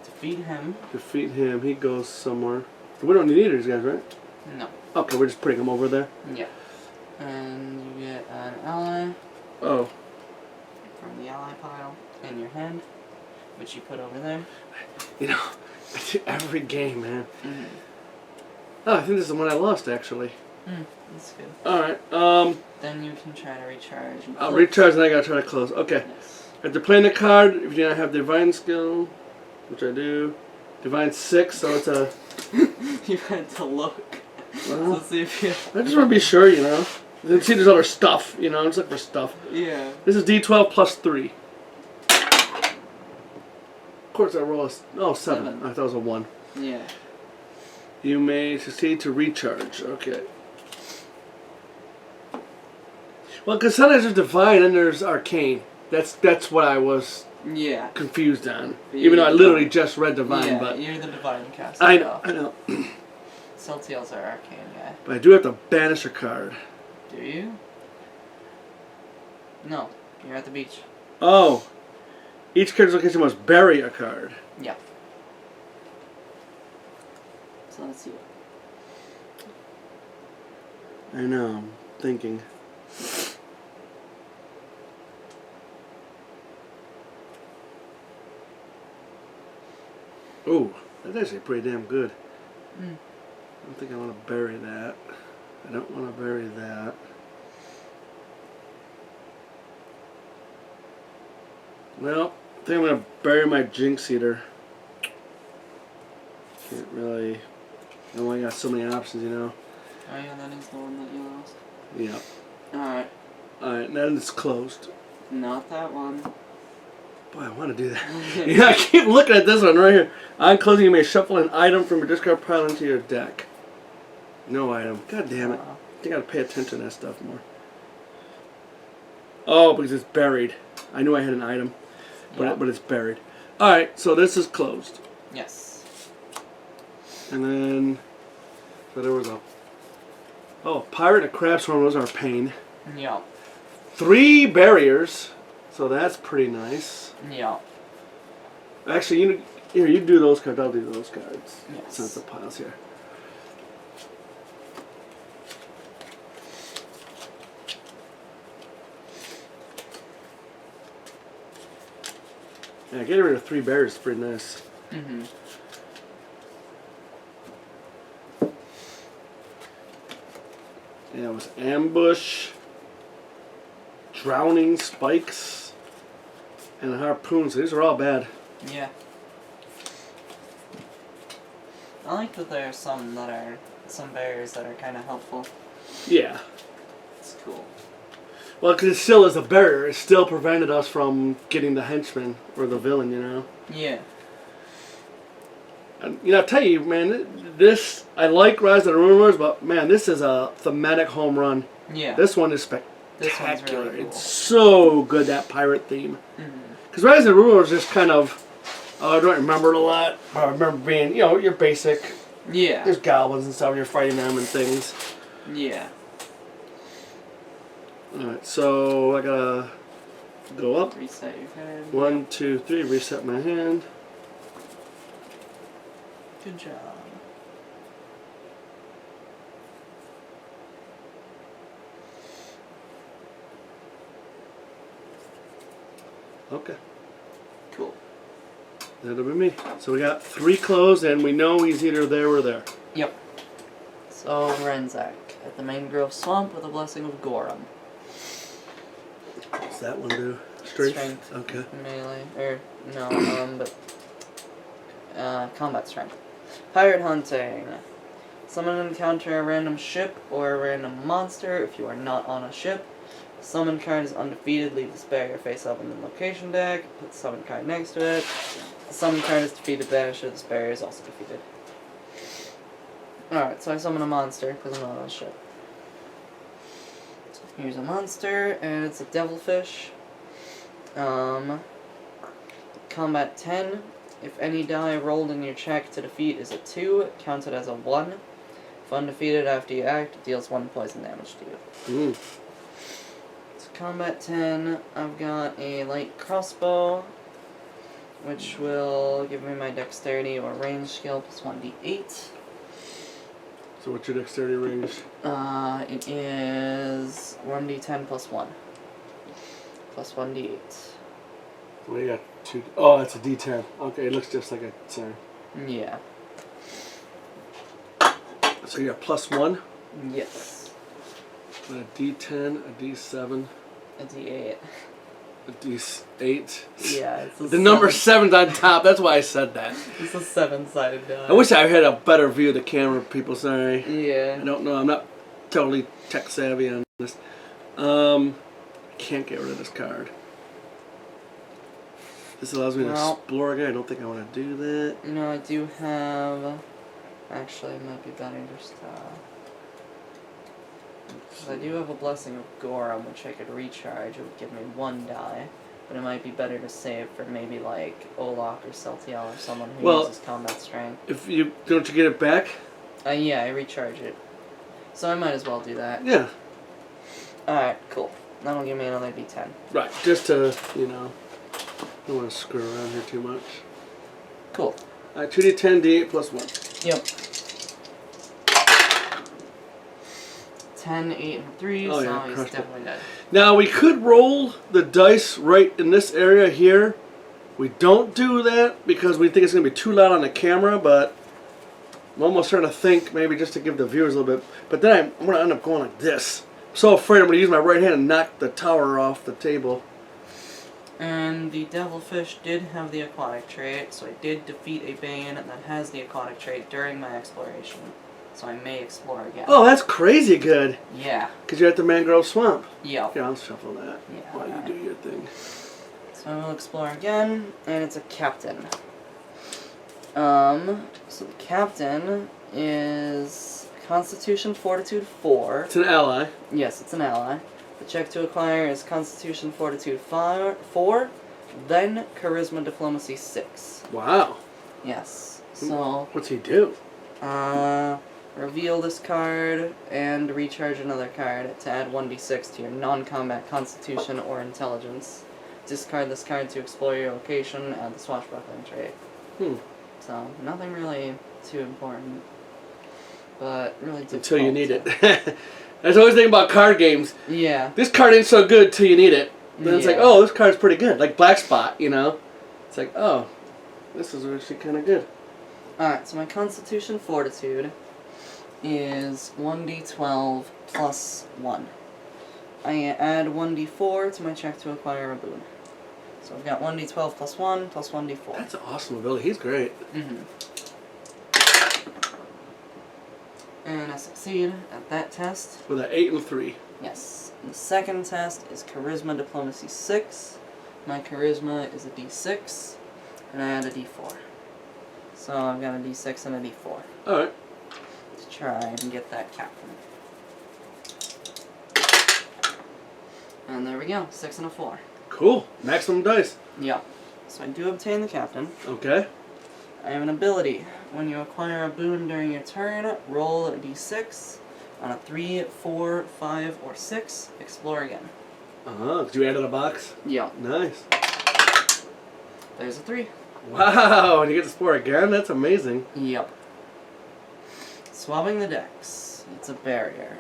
defeat him. Defeat him. He goes somewhere. We don't need either of these guys, right? No. Okay, we're just putting him over there. Yeah. And you get an ally. Oh. From the ally pile in your hand, which you put over there. You know, I do every game, man. Mm-hmm. Oh, I think this is the one I lost, actually. That's good. Alright, Then you can try to recharge. I'll recharge and I gotta try to close. Okay. Yes. After playing the card, if you do not have Divine Skill, which I do, Divine 6, so it's a... You had to look. Well, To see if you... I just want to be sure, you know. You see there's other stuff, you know, I'm just looking for stuff. Yeah. This is D12 plus 3. Of course I roll a... Oh, 7. I thought it was a 1. Yeah. You may succeed to recharge. Okay. Well, because sometimes there's Divine and there's Arcane. That's what I was confused on. Even though I literally just read Divine, but... you're the Divine caster. I know. Celtial's our Arcane guy. But I do have to banish a card. Do you? No. You're at the beach. Oh. Each card's location must bury a card. Yeah. So let's see. I know. I'm thinking. Ooh, that's actually pretty damn good. I don't think I want to bury that. I don't want to bury that. Well, I think I'm going to bury my Jinx Eater. Can't really... I only got so many options, you know. Oh yeah, that is the one that you lost. Yeah. Alright. Alright, then it's closed. Not that one. Boy, I want to do that. Yeah, I keep looking at this one right here. On closing, you may shuffle an item from your discard pile into your deck. No item. God damn it. I think I gotta pay attention to that stuff more. Oh, because it's buried. I knew I had an item, but it's buried. Alright, so this is closed. Yes. And then, so there was a... Oh, Pirate and a Crab Swarm, those are a pain. Yeah. 3 barriers, so that's pretty nice. Yeah. Actually, you do those cards, I'll do those cards. Yes. Since the pile's here. Yeah, getting rid of 3 barriers is pretty nice. Mm-hmm. Yeah, it was Ambush, Drowning Spikes, and Harpoons. These are all bad. Yeah. I like that there are some barriers that are kind of helpful. Yeah. It's cool. Well, because it still is a barrier. It still prevented us from getting the henchman or the villain, you know? Yeah. And, you know, I'll tell you, man, this, I like Rise of the Rumors, but, man, this is a thematic home run. Yeah. This one is This spectacular. one's really cool. It's so good, that pirate theme. Mm-hmm. Because Rise of the Rumors is kind of, I don't remember it a lot, but I remember being, you know, your basic, Yeah. there's goblins and stuff, you're fighting them and things. Yeah. Alright, so I gotta go up. Reset your card. 1, 2, 3, reset my hand. Good job. Okay. Cool. That'll be me. So we got 3 closed, and we know he's either there or there. Yep. So, Renzak at the Mangrove Swamp with a Blessing of Gorum. What's that one do? Strength? Okay. Melee. Combat strength. Pirate hunting. Summon and encounter a random ship or a random monster if you are not on a ship. Summon card is undefeated, leave this barrier face up in the location deck, put the summon card next to it. The summon card is defeated, banish it, this barrier is also defeated. Alright, so I summon a monster, because I'm not on shit. So here's a monster, and it's a devilfish. Combat 10. If any die rolled in your check to defeat is a 2, it counts it as a 1. If undefeated after you act, it deals 1 poison damage to you. So combat 10, I've got a light crossbow, which will give me my dexterity or range skill plus 1d8. So what's your dexterity range? It is 1d10 plus 1. Plus 1d8. Well, you got 2. Oh, that's a D10. Okay, it looks just like a 10. Yeah. So you got plus 1? Yes. A D10, a D7, A d8. a D8. Yeah, it's a The number 7's on top. That's why I said that. It's a 7-sided die. I wish I had a better view of the camera, people. Sorry. Yeah. I don't know. I'm not totally tech savvy on this. I can't get rid of this card. This allows me to explore again. I don't think I want to do that. You know, I do have... Actually, it might be better just... I do have a Blessing of Gorum, which I could recharge. It would give me 1 die. But it might be better to save for maybe like Olak or Celtiel or someone who uses combat strength. If you don't you get it back? Yeah, I recharge it. So I might as well do that. Yeah. Alright, cool. That'll give me another d10. Right, just to, you know, don't want to screw around here too much. Cool. Alright, 2d10, d8 plus 1. Yep. 10, 8, and 3, oh, so yeah, he's definitely dead. Now, we could roll the dice right in this area here. We don't do that because we think it's going to be too loud on the camera, but I'm almost starting to think maybe just to give the viewers a little bit. But then I'm going to end up going like this. I'm so afraid I'm going to use my right hand and knock the tower off the table. And the Devilfish did have the aquatic trait, so I did defeat a Bane that has the aquatic trait during my exploration. So I may explore again. Oh, that's crazy good. Yeah. Because you're at the Mangrove Swamp. Yep. Yeah, I'll shuffle that while you do your thing. So I will explore again, and it's a captain. So the captain is Constitution Fortitude 4. It's an ally. Yes, it's an ally. The check to acquire is Constitution Fortitude 4, then Charisma Diplomacy 6. Wow. Yes. So what's he do? Reveal this card and recharge another card to add 1d6 to your non-combat Constitution or Intelligence. Discard this card to explore your location, add the swashbuckling trait. So, nothing really too important. But really difficult. Until you need it. That's always the thing about card games. Yeah. This card ain't so good till you need it. Then it's like, oh, this card's pretty good. Like Black Spot, you know? It's like, oh, this is actually kind of good. Alright, so my Constitution Fortitude is 1d12 plus 1. I add 1d4 to my check to acquire a boon. So I've got 1d12 plus 1 plus 1d4. That's an awesome ability. He's great. And I succeed at that test. With an 8 and 3. Yes. And the second test is Charisma Diplomacy 6. My Charisma is a d6, and I add a d4. So I've got a d6 and a d4. Alright. To try and get that captain. And there we go, 6 and a 4. Cool. Maximum dice. Yeah. So I do obtain the captain. Okay. I have an ability. When you acquire a boon during your turn, roll a d6. On a 3, 4, 5, or 6, explore again. Did you add in a box? Yeah. Nice. There's a 3. Wow, and you get to explore again? That's amazing. Yep. Swabbing the decks. It's a barrier.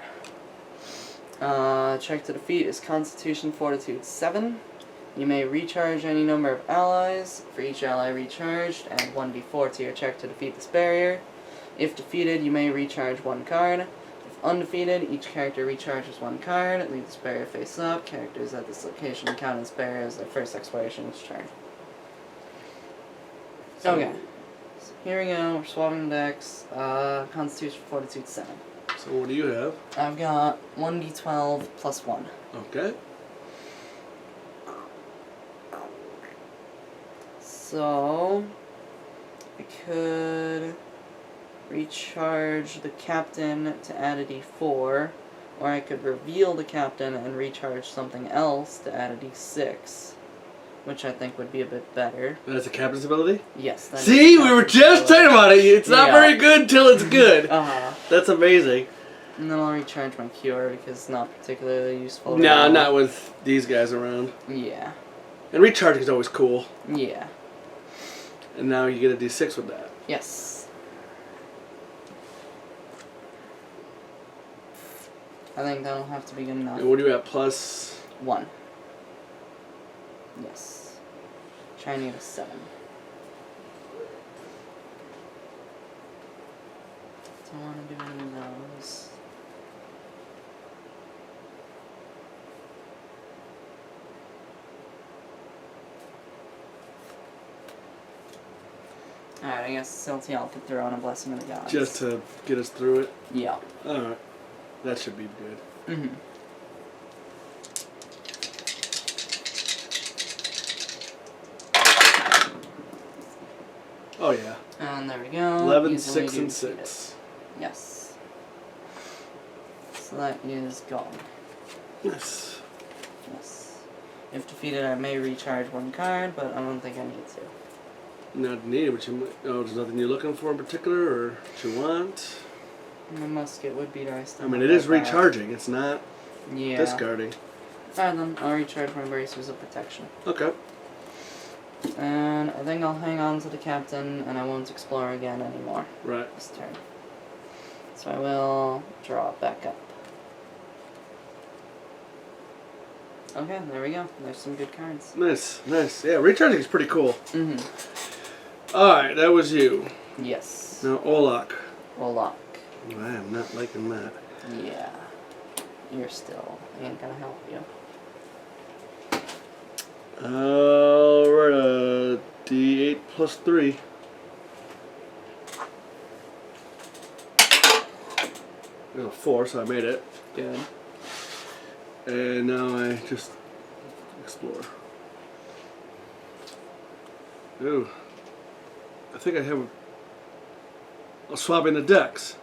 Check to defeat is Constitution Fortitude 7. You may recharge any number of allies. For each ally recharged, add 1d4 to your check to defeat this barrier. If defeated, you may recharge 1 card. If undefeated, each character recharges 1 card. Leave this barrier face up. Characters at this location count as barriers their first exploration each turn. Okay. So here we go. We're swapping the decks. Constitution Fortitude 7. So what do you have? I've got 1d12 plus 1. Okay. So I could recharge the captain to add a d4, or I could reveal the captain and recharge something else to add a d6, which I think would be a bit better. That's a captain's ability? Yes. That See, is we were captain's just ability. talking about it. It's not very good till it's good. Uh-huh. That's amazing. And then I'll recharge my cure because it's not particularly useful. No, right now. not with these guys around. Yeah. And recharging is always cool. Yeah. And now you get a d6 with that. Yes. I think that'll have to be good enough. And what do you at, plus? 1. Yes. Try and get a 7. Don't want to do any of those. Alright, I guess Silty I'll put throw on a Blessing of the Gods. Just to get us through it? Yeah. Alright. That should be good. Mm-hmm. Oh, yeah. And there we go. 11, Easily 6, and defeated. 6. Yes. So that is gone. Yes. Yes. If defeated, I may recharge 1 card, but I don't think I need to. Not needed, but you might. Oh, there's nothing you're looking for in particular, or what you want? My musket would be nice. I mean, it is recharging. It's not discarding. Alright then, I'll recharge my Bracers of Protection. Okay. And I think I'll hang on to the captain, and I won't explore again anymore Right. this turn. So I will draw back up. Okay, there we go. There's some good cards. Nice, nice. Yeah, recharging is pretty cool. Mm-hmm. Alright, that was you. Yes. Now, Olak. Olak. I am not liking that. Yeah. You're still ain't gonna help you. We're at a D8 plus 3. There's a 4, so I made it. Good. And now I just explore. Ooh. I think I have a swapping the decks.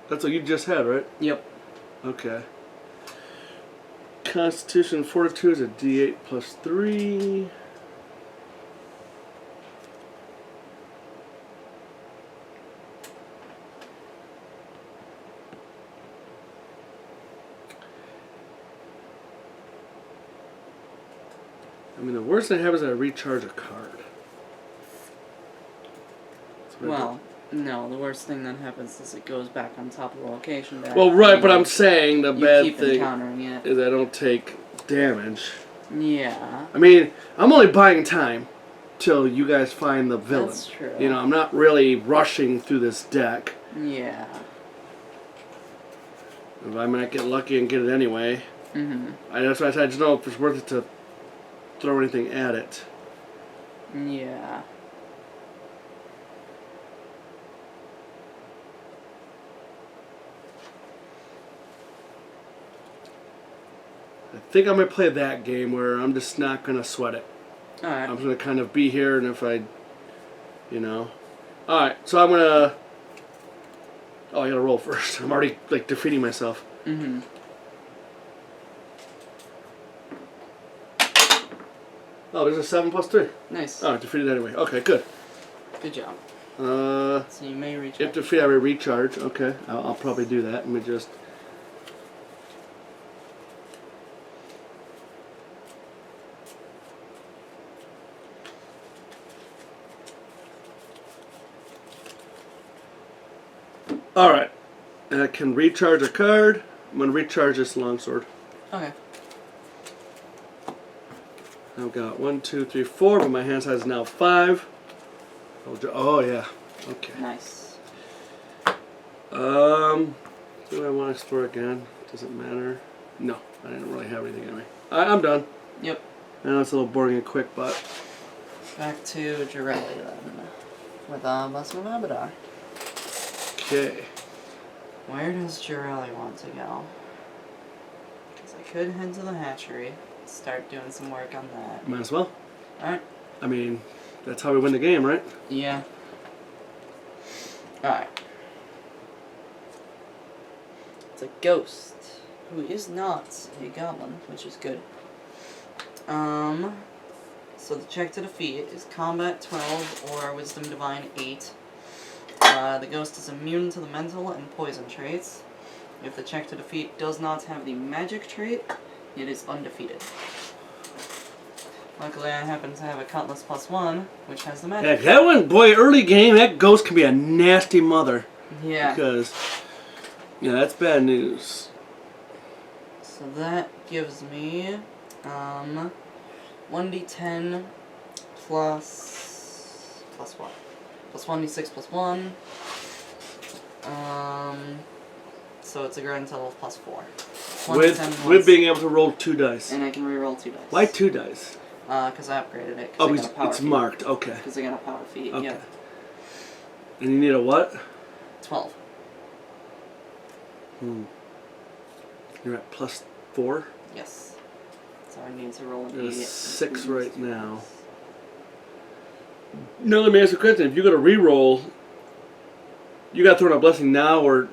That's what you just had, right? Yep. Okay. Constitution Fortitude is a D8 plus 3. I mean, the worst thing that happens is I recharge a card. That's what I Well, no, the worst thing that happens is it goes back on top of the location deck. do. Well, right, and but I'm saying the you bad keep thing encountering it. is I don't take damage. Yeah. I mean, I'm only buying time till you guys find the villain. That's true. You know, I'm not really rushing through this deck. Yeah. If I might get lucky and get it anyway. Mm-hmm. That's why I said I just don't know if it's worth it to throw anything at it. Yeah. I think I'm going to play that game where I'm just not going to sweat it. Alright. I'm going to kind of be here, and if I, you know. Alright, so I'm going to. Oh, I got to roll first. I'm already, like, defeating myself. Mm-hmm. Oh, there's a 7 plus 3. Nice. Oh, defeated anyway. Okay, good. Good job. So you may reach. if defeated, I will recharge. Okay, I'll probably do that. Let me just. Alright. I can recharge a card. I'm going to recharge this longsword. Okay. I've got 1, 2, 3, 4, but my hand size is now 5. Oh, yeah. Okay. Nice. Do I want to explore again? Does it matter? No, I didn't really have anything anyway. I'm done. Yep. I know it's a little boring and quick, but. Back to Jirelli then. With Blessing of Abadar. Okay. Where does Jirelli want to go? Because I could head to the hatchery, start doing some work on that. Might as well. Alright. I mean, That's how we win the game, right? Yeah. Alright. It's a ghost who is not a goblin, which is good. So the check to defeat is Combat 12 or Wisdom Divine 8. The ghost is immune to the mental and poison traits. If the check to defeat does not have the magic trait, it is undefeated. Luckily, I happen to have a Cutlass +1, which has the magic. Yeah, that one, boy, early game, that ghost can be a nasty mother. Yeah. Because, yeah, that's bad news. So that gives me 1d10 plus what? Plus 1d6 plus 1. So it's a grand total of +4. With being able to roll 2 dice. And I can reroll 2 dice. Why 2 dice? Because I upgraded it. Oh, it's marked. Okay. Because I got a power feat. Okay. Yep. And you need a what? 12. You're at +4? Yes. So I need to roll an You're 8. 6 right now. No, let me ask you a question. If you got to reroll, you got to throw in a blessing now or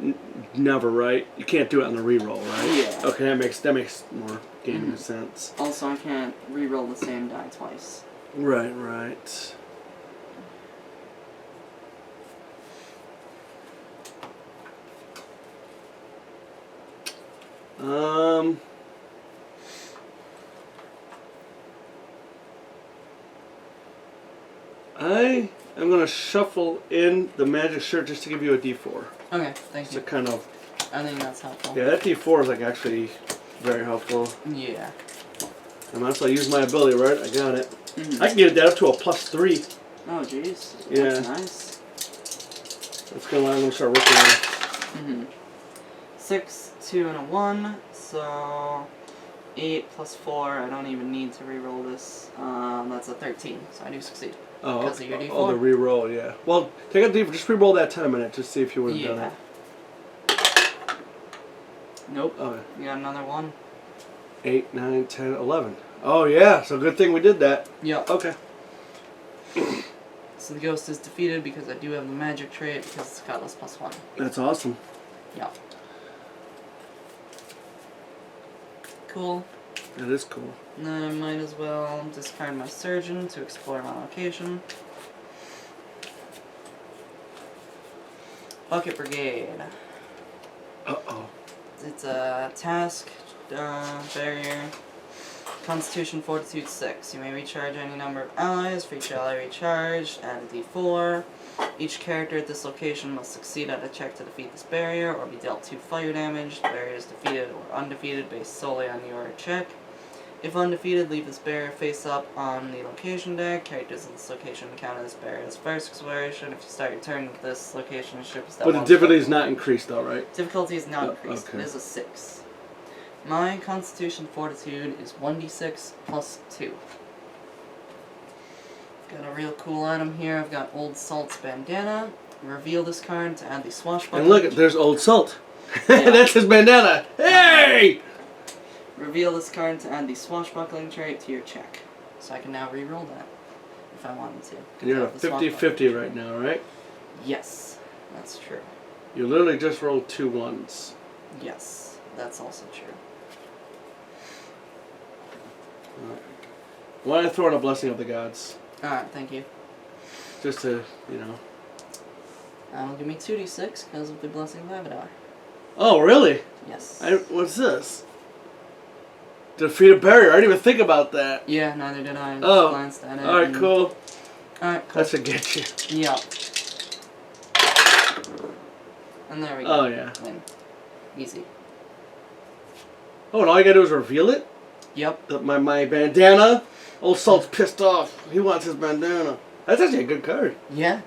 never, right? You can't do it on the reroll, right? Yeah. Okay, that makes more gaming sense. Also, I can't reroll the same die twice. Right, right. I am going to shuffle in the magic shirt just to give you a D4. Okay, thank you. To kind of... I think that's helpful. Yeah, that D4 is like actually very helpful. Yeah. And once I use my ability, right? I got it. Mm-hmm. I can get that up to a +3. Oh, jeez. Yeah. That's nice. That's kind of what I'm going to start working on. Mm-hmm. 6, 2, and a 1. So 8 plus 4. I don't even need to reroll this. That's a 13. So I do succeed. Oh, because of your D4. Oh, the reroll, yeah. Well, take a D4. Just reroll that 10 a minute. Just see if you would have done it. Nope. Okay. You got another 1. 8, 9, 10, 11. Oh, yeah. So good thing we did that. Yep. Okay. So the ghost is defeated because I do have the magic trait because it's Cutlass +1. That's awesome. Yep. Cool. That is cool. And then I might as well discard my surgeon to explore my location. Bucket Brigade. Uh-oh. It's a task, barrier, Constitution Fortitude 6. You may recharge any number of allies. For each ally recharged, add a d4. Each character at this location must succeed at a check to defeat this barrier or be dealt 2 fire damage. The barrier is defeated or undefeated based solely on your check. If undefeated, leave this barrier face up on the location deck. Characters in this location encounter this barrier as first exploration. If you start your turn with this location, ship is that But the difficulty is not increased, though, right? Difficulty is not increased. Okay. It is a 6. My Constitution Fortitude is 1d6 plus 2. Got a real cool item here. I've got Old Salt's bandana. Reveal this card to add the swashbuckling. And look, there's Old Salt. Yeah. That's his bandana. Hey! Reveal this card to add the swashbuckling trait to your check. So I can now re-roll that if I wanted to. And you're at a 50-50 right now, right? Yes, that's true. You literally just rolled 2 1s. Yes, that's also true. Why don't I throw in a blessing of the gods? Alright, thank you. Just to, you know. That'll give me 2d6 because of the Blessing of Avadar. Oh, really? Yes. What's this? Defeat a barrier. I didn't even think about that. Yeah, neither did I. I just Oh. glanced at it. Alright, cool. Alright, cool. That should get you. Yep. And there we go. Oh, yeah. Win. Easy. Oh, and all you gotta do is reveal it? Yep. My bandana? Old Salt's pissed off. He wants his bandana. That's actually a good card. Yeah.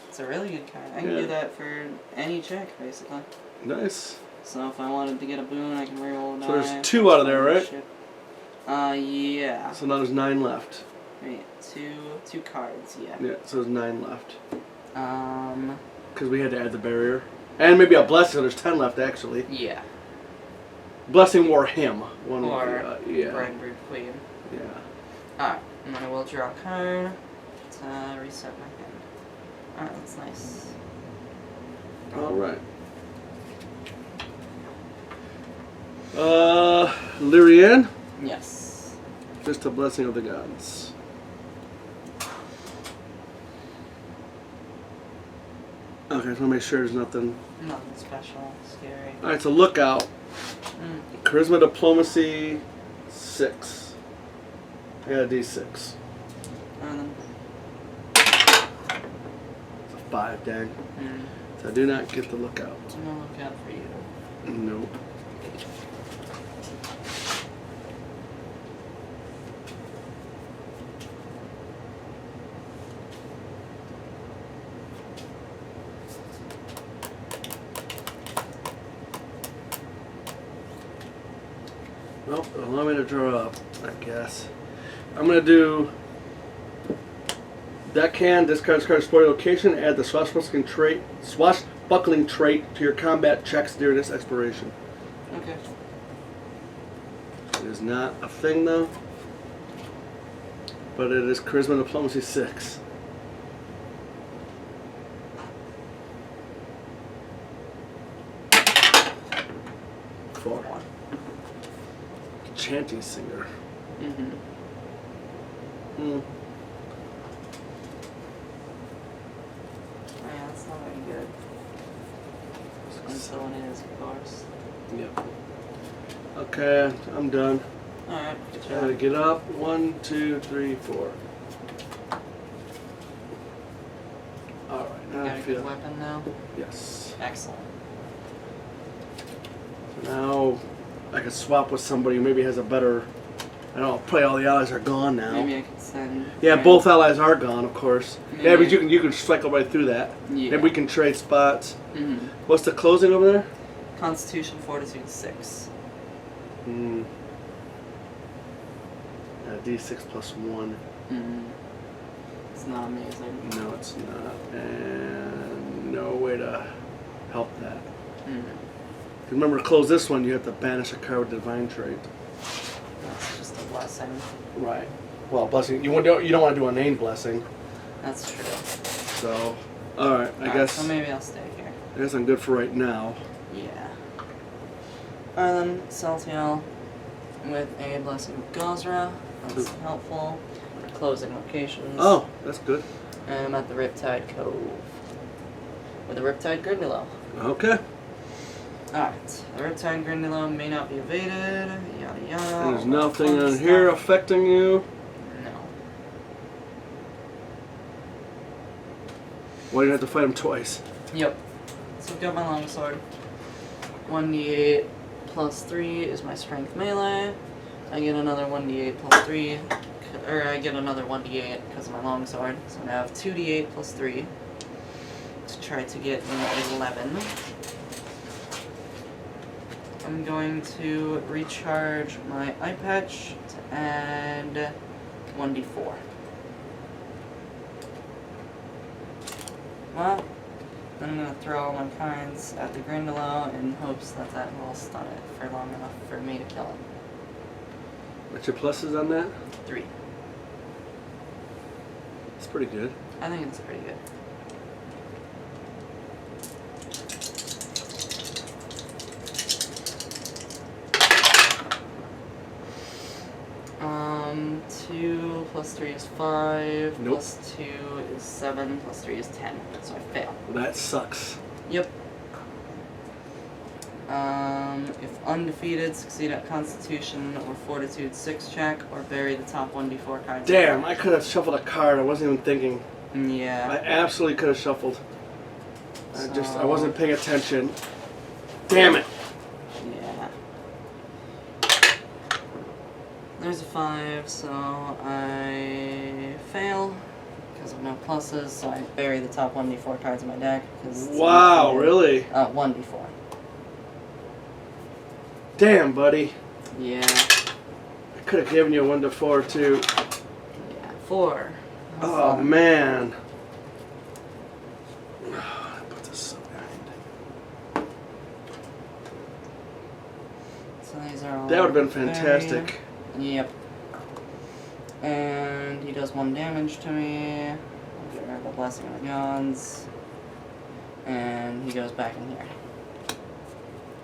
It's a really good card. I can Yeah. do that for any check, basically. Nice. So if I wanted to get a boon, I can reroll a die. So there's 2 out of there, right? Yeah. So now there's 9 left. Wait, two cards, yeah. Yeah, so there's 9 left. Um, Because we had to add the barrier. And maybe a blessing, so there's 10 left actually. yeah. Blessing or him. One Or yeah. Bride Brood Queen. Yeah. Alright, and then I will draw a card. reset my hand. Alright, that's nice. Alright. Lyrian? Yes. Just a blessing of the gods. Okay, so I want to make sure there's nothing. Nothing special, scary. Alright, so lookout. Charisma Diplomacy 6. I got a D6. And then, It's a 5, dang. So I do not get the lookout. I'm gonna look out for you. Nope. Nope, allow me to draw up, I guess. I'm going to do deckhand, discard this card, explore location, add the swashbuckling trait to your combat checks during this exploration. Okay. It is not a thing though, but it is Charisma Diplomacy 6. Chanting singer. Mm-hmm. Yeah, that's not very good. And so it is, of course. Yep. Okay, I'm done. Alright, good Gotta job. get up. 1, 2, 3, 4. Alright, now Got I a feel. good weapon now? Yes. Excellent. So now I can swap with somebody who maybe has a better. I don't know, probably all the allies are gone now. Maybe I could send... Yeah, both allies are gone, of course. Yeah, Maybe. but you can cycle right through that. Yeah. Maybe we can trade spots. Mm-hmm. What's the closing over there? Constitution Fortitude 6. D6 plus 1. Mm-hmm. It's not amazing. No, it's not. And no way to help that. Mm-hmm. Remember, to close this one, you have to banish a card with divine trait. That's just a blessing. Right. Well, blessing. You don't want to do a named blessing. That's true. So, all right. I guess. So maybe I'll stay here. I guess I'm good for right now. Yeah. And then Celtial with a blessing of Gozra. That's helpful. Closing locations. Oh, that's good. And I'm at the Riptide Cove with the Riptide Grindylow. Okay. Alright, the Riptide Grindylow may not be evaded, yada yada. There's nothing on here affecting you. No. Why do you have to fight him twice? Yep. So I've got my longsword. 1d8 plus 3 is my strength melee. I get another 1d8 plus 3, or I get another 1d8 because of my longsword. So I have 2d8 plus 3 to try to get an 11. I'm going to recharge my eye patch to add 1d4. Well, then I'm going to throw all my cards at the Grindylow in hopes that that will stun it for long enough for me to kill it. What's your pluses on that? 3. It's pretty good. I think it's pretty good. Um, 2 plus 3 is 5, Nope. plus 2 is 7, plus 3 is 10, so I fail. That sucks. Yep. If undefeated, succeed at Constitution or Fortitude 6 check, or bury the top 1d4 cards. Damn, I could have shuffled a card. I wasn't even thinking. I Yeah. absolutely could have shuffled. I wasn't paying attention. Damn it. Yeah. There's a 5, so I fail because of no pluses, so I bury the top 1d4 cards in my deck. Wow, really? 1d4. Damn, buddy. Yeah. I could have given you a 1 to 4 too. Yeah, 4. Oh man. That puts us so behind. So these are all That would have been fantastic. Yep. And he does 1 damage to me. or the Blessing of the Gods. And he goes back in here.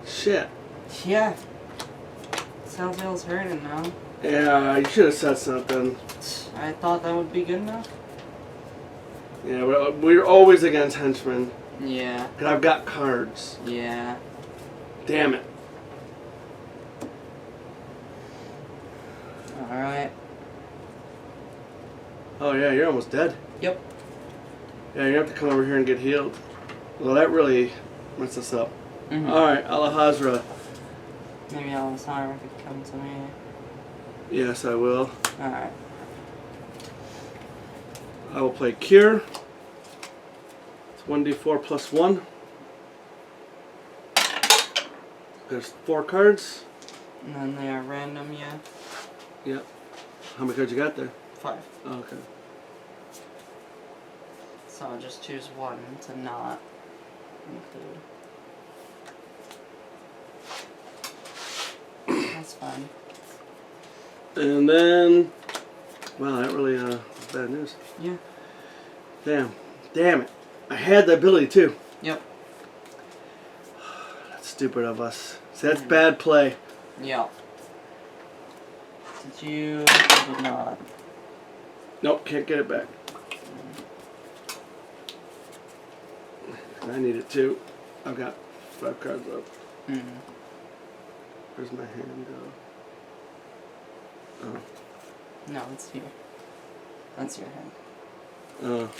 Shit. Yeah. Telltale's hurting now. Yeah, you should have said something. I thought that would be good enough. Yeah, we're always against henchmen. Yeah. And I've got cards. Yeah. Damn it. Alright. Oh yeah, you're almost dead. Yep. Yeah, you have to come over here and get healed. Well, that really messed us up. Mm-hmm. Alright, Alejandra. Maybe Alessandra could come to me. Yes, I will. Alright. I will play Cure. It's 1d4 plus 1. There's 4 cards. And then they are random, yeah. Yep. How many cards you got there? 5. Oh, okay. So I'll just choose one to not include. That's fine. And then... Wow, that really was bad news. Yeah. Damn it. I had the ability too. Yep. That's stupid of us. See, that's bad play. Yeah. Did you? You did not. Nope, can't get it back. I need it too. I've got 5 cards up. Mm. Where's my hand go? Oh. No, it's here. That's your hand. Oh.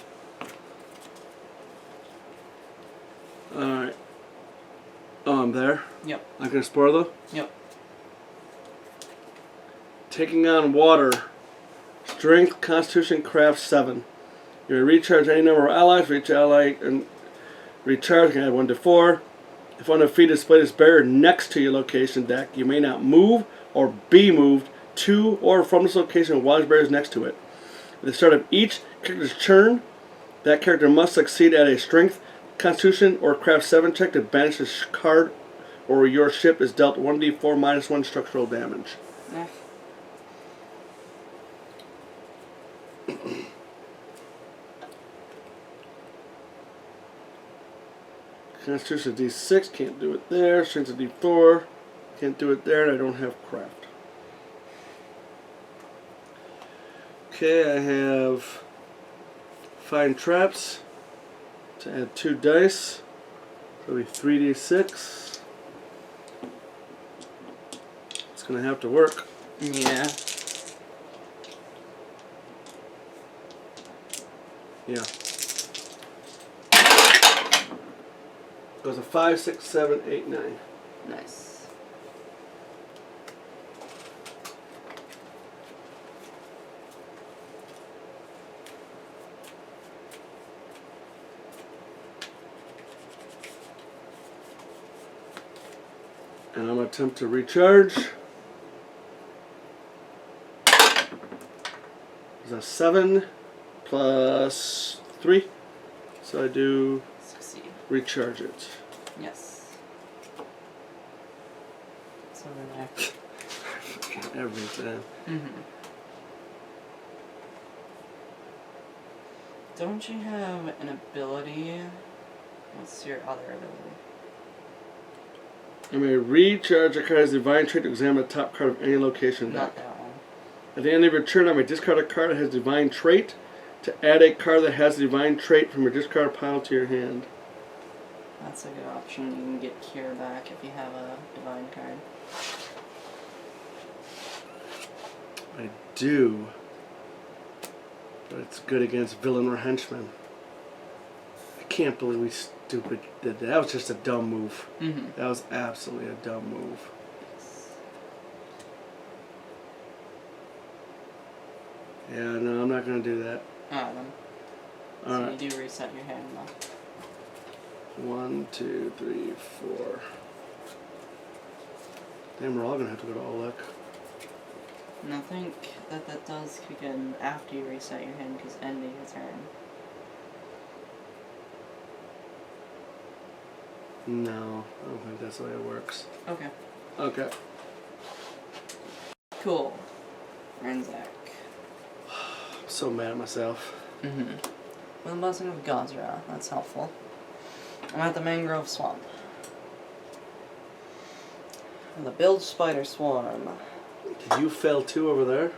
Alright. Oh, I'm there? Yep. I can explore though? Yep. Taking on water. Strength, Constitution, Craft 7. You may recharge any number of allies for each ally and recharge can add 1 to 4. If on a feat display this barrier next to your location deck, you may not move or be moved to or from this location while this barrier is next to it. At the start of each character's turn, that character must succeed at a Strength, Constitution, or Craft 7 check to banish this card, or your ship is dealt 1d4 minus 1 structural damage. Eh. Constitution D6, can't do it there. Strength of D4, can't do it there, and I don't have Craft. Okay, I have Find Traps to add 2 dice. So it'll be 3d6. It's going to have to work. Yeah. Yeah. Goes a 5, 6, 7, 8, 9. Nice. And I'm going to attempt to recharge. There's a 7 plus 3. So I do Succeed. recharge it. Yes. It's over there. Fucking everything. Mm-hmm. Don't you have an ability? What's your other ability? I may recharge a card's divine trait to examine the top card of any location Not deck. that one. At the end of your turn, I may discard a card that has divine trait to add a card that has divine trait from your discard pile to your hand. That's a good option. You can get Cure back if you have a divine card. I do. But it's good against villain or henchman. I can't believe we stupid did that. That was just a dumb move. Mm-hmm. That was absolutely a dumb move. Yeah, no, I'm not going to do that. Alright then. So Alright. you do reset your hand though. 1, 2, 3, 4. Damn, we're all going to have to go to Olek. And I think that does kick in after you reset your hand because ending your turn. No, I don't think that's the way it works. Okay. Okay. Cool. Ransack. I'm so mad at myself. Mm-hmm. With a blessing of Gozra. That's helpful. I'm at the Mangrove Swamp. And the Bilge Spider Swarm. Did you fail 2 over there?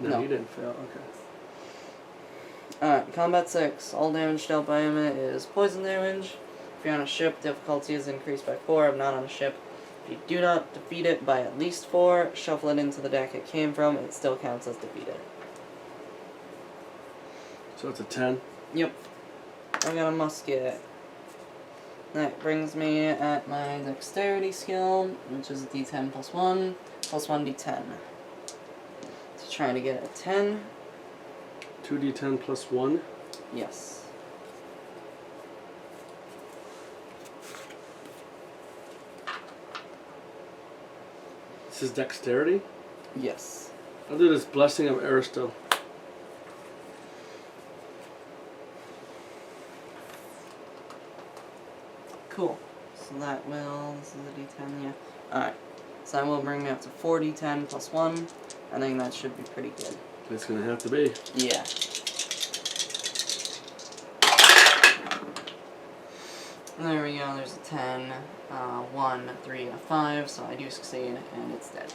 No. You didn't fail. Okay. Alright, Combat 6. All damage dealt by him is poison damage. If you're on a ship, difficulty is increased by 4. If not on a ship, if you do not defeat it by at least 4, shuffle it into the deck it came from, it still counts as defeated. So it's a 10? Yep. I got a musket. That brings me at my dexterity skill, which is a d10 plus 1 d10. So trying to get a 10. 2d10 plus 1? Yes. This is dexterity? Yes. I'll do this Blessing of Aristotle. Cool. So that will, this is a d10, yeah. Alright. So that will bring me up to 4d10 plus 1. I think that should be pretty good. It's gonna have to be. Yeah. There we go, there's a 10, 1, 3, and a 5, so I do succeed, and it's dead.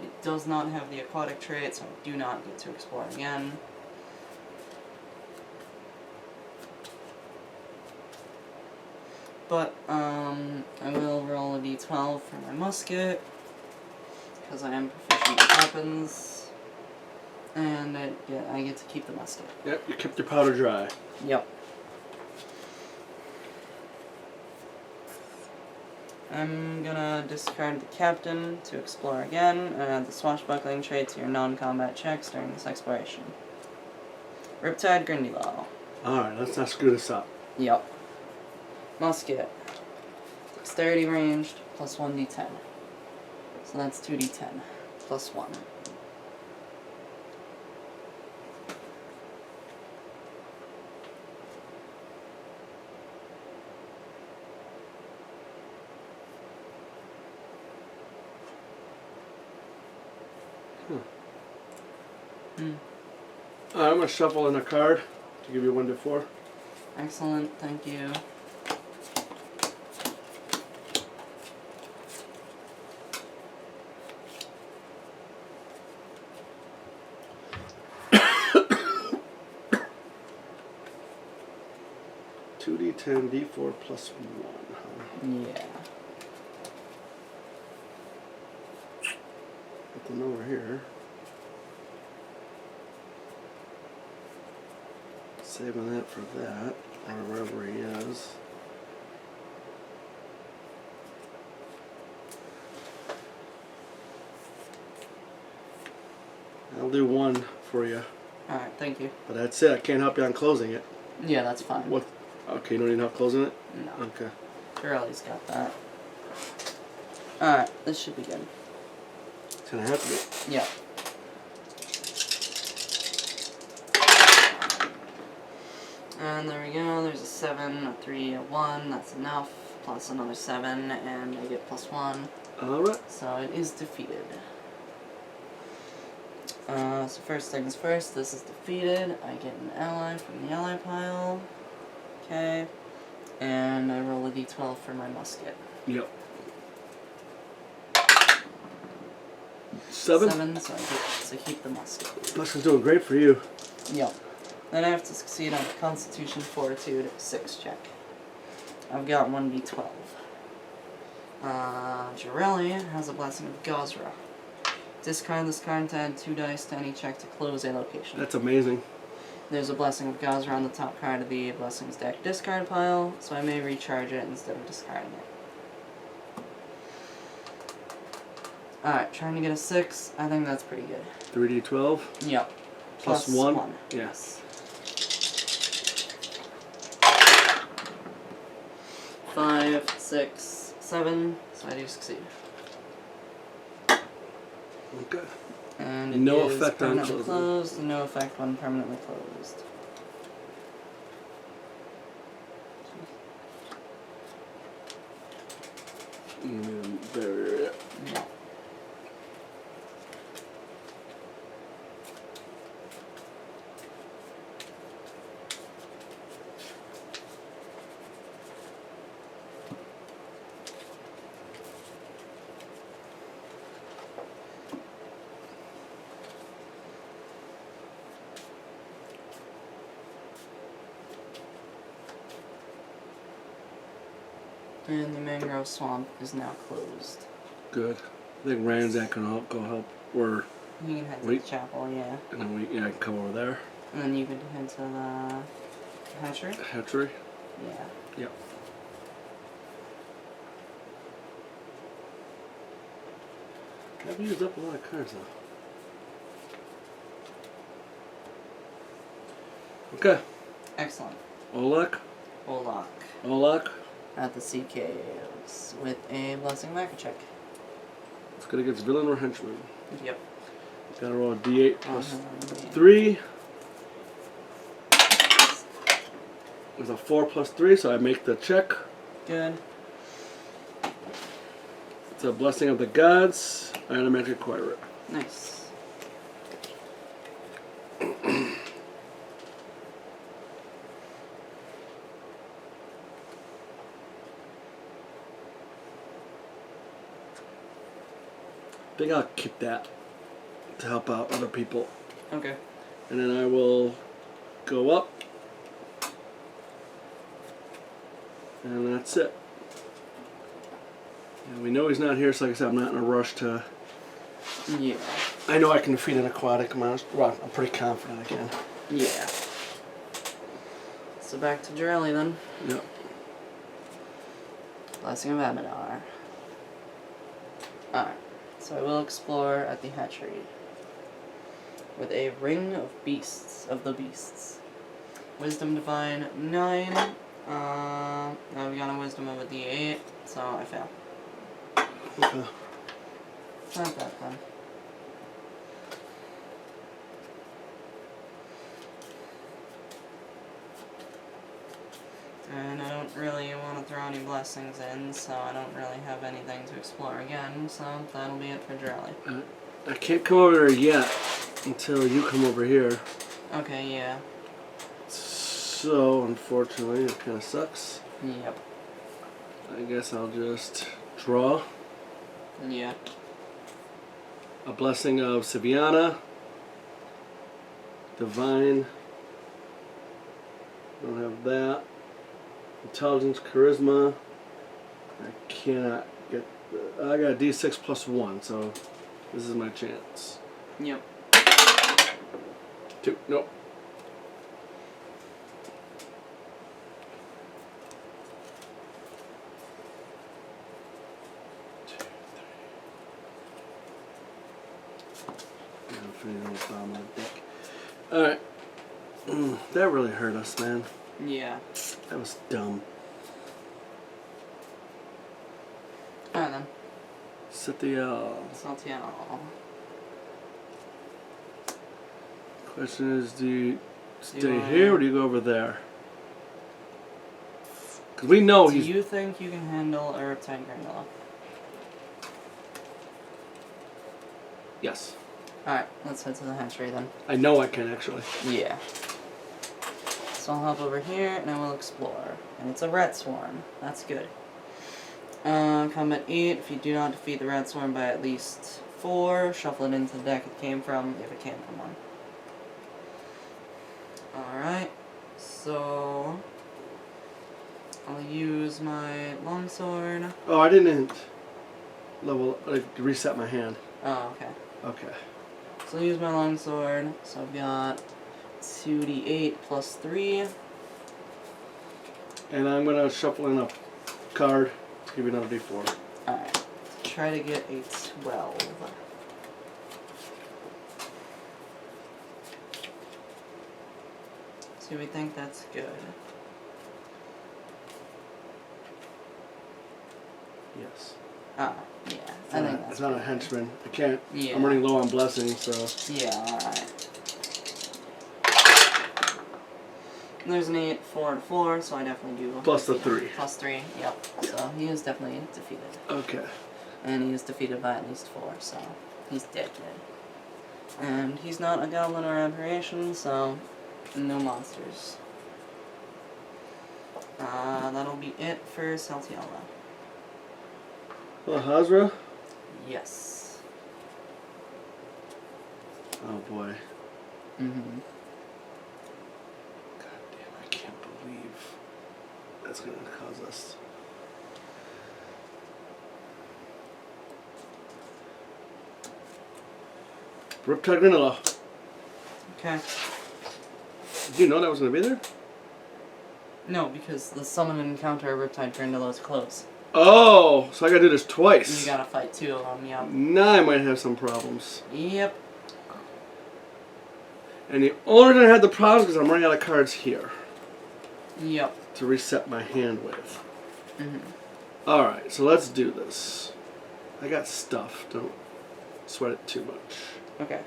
It does not have the aquatic trait, so I do not get to explore again. But, I will roll a d12 for my musket, because I am proficient with weapons. And I get to keep the musket. Yep, you kept your powder dry. Yep. I'm gonna discard the captain to explore again, and add the swashbuckling trait to your non-combat checks during this exploration. Riptide Grindylow. Alright, let's not screw this up. Yep. Musket. Dexterity ranged, plus 1d10. So that's 2d10, plus 1. I'm gonna shuffle in a card to give you 1 to 4. Excellent, thank you. Two D10, D4 plus 1. Huh? Yeah. Nothing over here. Saving that for that, or wherever he is. I'll do 1 for you. Alright, thank you. But that's it. I can't help you on closing it. Yeah, that's fine. What? Okay, you don't need help closing it? No. Okay. Shirley's got that. Alright, this should be good. It's gonna have to be. Yeah. And there we go, there's a 7, a 3, a 1, that's enough. Plus another 7, and I get plus 1. Alright. So it is defeated. So first things first, this is defeated. I get an ally from the ally pile. Okay. And I roll a d12 for my musket. Yep. 7? 7, so I get to keep the musket. Blessing's doing great for you. Yep. Then I have to succeed on a Constitution Fortitude 6 check. I've got 1d12. Jirelli has a Blessing of Gozra. Discard this card to add 2 dice to any check to close a location. That's amazing. There's a Blessing of Gozra on the top card of the Blessings deck discard pile, so I may recharge it instead of discarding it. Alright, trying to get a 6. I think that's pretty good. 3d12? Yep. Plus 1? Yes. 5, 6, 7, so I do succeed. Okay. And it No is effect on permanently closing. closed, and no effect when permanently closed. Barrier. Yeah. And the mangrove swamp is now closed. Good. I think Ranzak can go help. Or You can head to Wait. the chapel, yeah. and then I can come over there. And then you can head to the hatchery? Hatchery. Yeah. Yep. I've used up a lot of cards though. Okay. Excellent. Olak. Olak Olak. at the Sea Caves with a Blessing Whacker check. It's good against villain or henchman. Yep. Gotta roll a d8 plus Yeah. 3. With a 4 plus 3, so I make the check. Good. It's a blessing of the gods. I automatically acquire it. Nice. I think I'll keep that to help out other people. Okay. And then I will go up. And that's it. And we know he's not here, so like I said, I'm not in a rush to... Yeah. I know I can defeat an aquatic monster. Well, I'm pretty confident I can. Yeah. So back to Jirelli then. Yep. Blessing of Abadar. Alright. So I will explore at the hatchery with a ring of beasts, of the beasts. Wisdom divine 9. Now we got a wisdom of a d8, so I fail. Okay. Not that fun. And I don't really want to throw any blessings in, so I don't really have anything to explore again, so that'll be it for Jirelli. I can't come over there yet until you come over here. Okay, yeah. So, unfortunately, it kind of sucks. Yep. I guess I'll just draw Yeah. a blessing of Siviana. Divine. Don't have that. Intelligence, charisma. I cannot get. I got a d6 plus 1, so this is my chance. Yep. 2. Nope. Alright. That really hurt us, man. Yeah. That was dumb. Alright then. Set the Saltiano. question is, do you stay you here or do you go over there? Because we know Do he's... you think you can handle a Riptide Grindylow? Yes. Alright, let's head to the hatchery then. I know I can, actually. Yeah. So I'll hop over here and I will explore. And it's a rat swarm. That's good. Combat 8. If you do not defeat the rat swarm by at least 4, shuffle it into the deck it came from, if it came from one. Alright. So I'll use my longsword. Oh, I didn't level, like, reset my hand. Oh, okay. Okay. So I'll use my longsword. So I've got 2d8 plus 3. And I'm going to shuffle in a card to give you another d4. Alright. Try to get a 12. So we think that's good. Yes. Ah, yeah. I think that's It's not a pretty henchman. I can't. Yeah. I'm running low on blessings, so. good. Yeah, alright. There's an 8, 4, and 4, so I definitely do. Plus the defeat him. 3. Plus 3, yep. So he is definitely defeated. Okay. And he is defeated by at least 4, so he's dead. And he's not a goblin or aberration, so no monsters. That'll be it for Saltiana. Well, Hazra? Yes. Oh boy. Mm-hmm. God damn, I can't believe that's going to cause us. Riptide Grindylow. Okay. Did you know that was going to be there? No, because the summon and encounter Riptide Grindylow is close. Oh, so I got to do this twice. You gotta fight 2 of them, yep. Now I might have some problems. Yep. And the only reason I had the problems is because I'm running out of cards here Yep. to reset my hand with. Mm-hmm. Alright, so let's do this. I got stuff. Don't sweat it too much. Okay.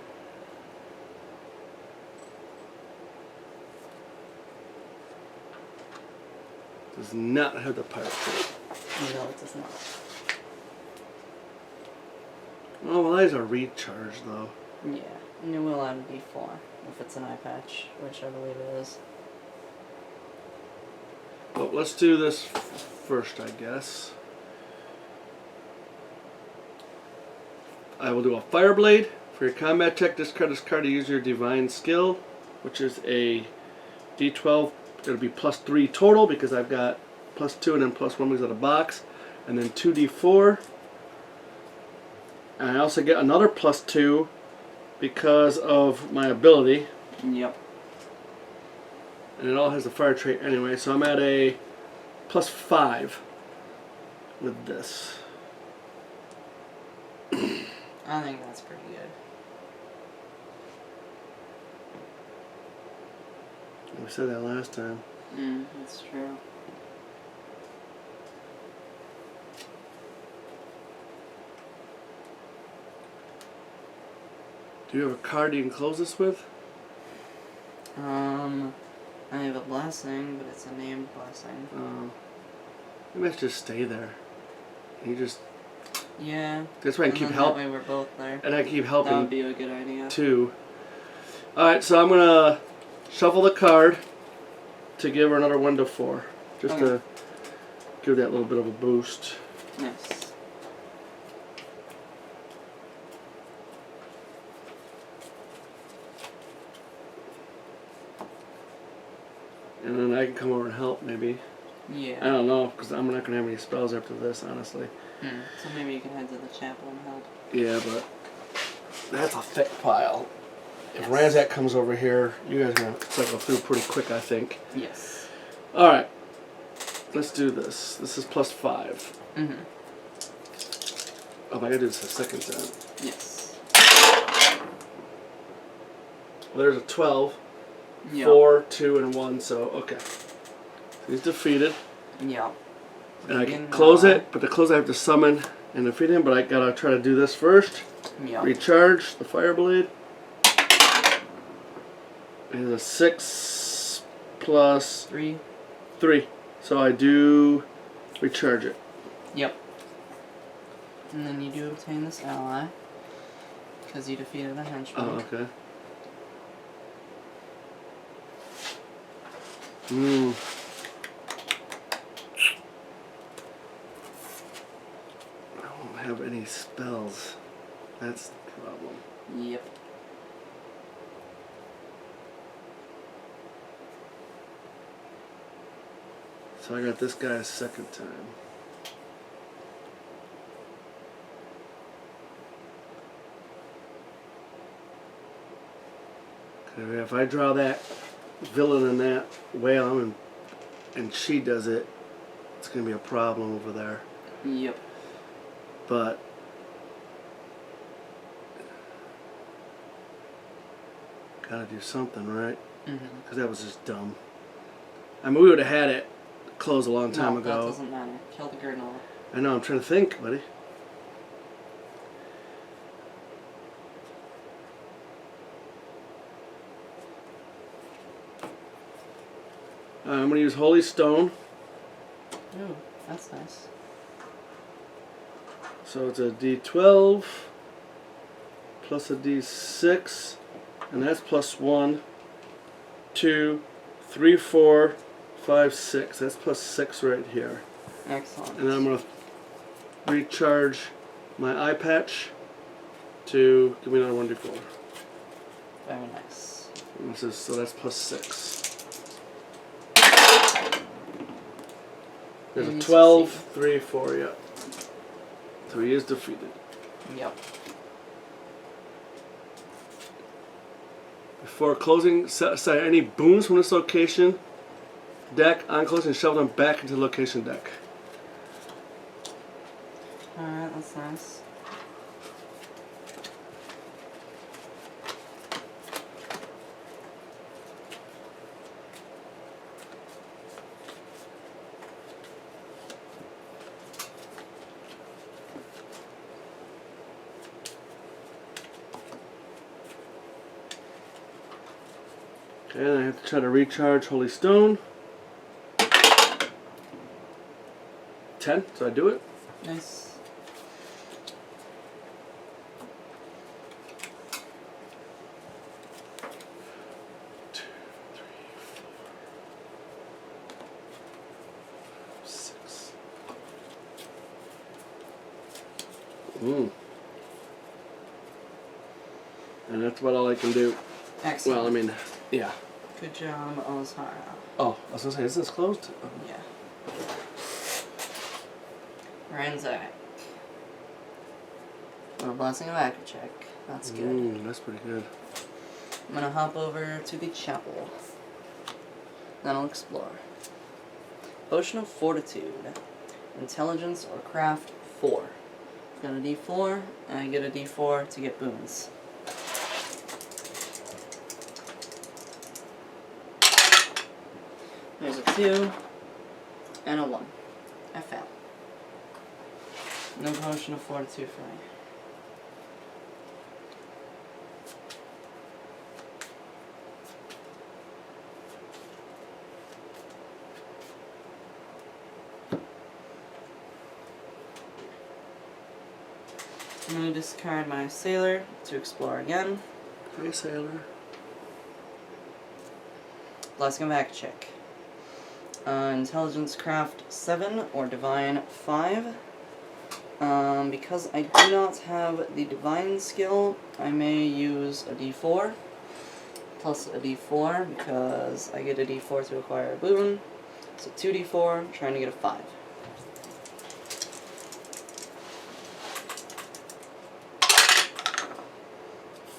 Does not have the pirate trait. No, it does not. Oh, well, these are recharged, though. Yeah. And it will add D4 if it's an eye patch, which I believe it is. Well, let's do this first, I guess. I will do a Fireblade. For your combat check, discard this card to use your Divine Skill, which is a D12. It'll be +3 total because I've got +2 and then +1 because of the box. And then 2D4. And I also get another +2 because of my ability. Yep. And it all has the fire trait anyway, so I'm at a +5 with this. I think that's pretty good. We said that last time. That's true. Do you have a card you can close this with? I have a blessing, but it's a named blessing. You might just stay there. You just. Yeah. That's why I and keep then helping. That way we're both there. And I keep helping. That would be a good idea. Too. Alright, so I'm gonna shuffle the card to give her another 1 to 4. Just to give that little bit of a boost. Nice. And then I can come over and help, maybe. Yeah. I don't know, because I'm not going to have any spells after this, honestly. So maybe you can head to the chapel and help. Yeah, but that's a thick pile. If Yes. Ransack comes over here, you guys are going to cycle through pretty quick, I think. Yes. Alright. Let's do this. This is +5. Mm-hmm. Oh, I got to do this a second time. Yes. Well, there's a 12. Yep. 4, 2, and 1, so okay. He's defeated. Yep. And I can close it, but to close I have to summon and defeat him, but I gotta try to do this first. Yep. Recharge the Fireblade. And a 6 plus 3. 3. So I do recharge it. Yep. And then you do obtain this ally, because you defeated a henchman. Oh, okay. I don't have any spells. That's the problem. Yep. So I got this guy a second time. Okay, if I draw that villain in that whale and she does it, it's going to be a problem over there. Yep. But gotta do something, right? Because that was just dumb. I mean, we would have had it closed a long time No, ago. that doesn't matter. Kill the Grindylow. I know, I'm trying to think, buddy. I'm going to use Holy Stone. Ooh, that's nice. So it's a D12 plus a D6, and that's +1, 2, 3, 4, 5, 6. That's +6 right here. Excellent. And then I'm going to recharge my eye patch to give me another 1d4. Very nice. And this is, so that's +6. There's a And 12, succeed. 3, 4, yeah. So he is defeated. Yep. Before closing, set aside any boons from this location deck on closing and shuffle them back into the location deck. Alright, that's nice. Okay, then I have to try to recharge Holy Stone. 10, so I do it. Nice. And that's about all I can do. Excellent. Well, I mean, yeah. Good job, Ozhara. Oh, I was gonna say, is this closed? Yeah. Ransack. A Blessing of Akachek. That's good. That's pretty good. I'm gonna hop over to the chapel. Then I'll explore. Potion of Fortitude. Intelligence or Craft 4. Got a D4, and I get a D4 to get boons. There's a 2 and a 1. I failed. No Potion of Fortitude for me. I'm going to discard my Sailor to explore again. Hey, Sailor. Blessing of Akachek. Intelligence Craft 7 or Divine 5. Because I do not have the Divine skill, I may use a D4 plus a D4 because I get a D4 to acquire a boon. So 2D4, trying to get a 5.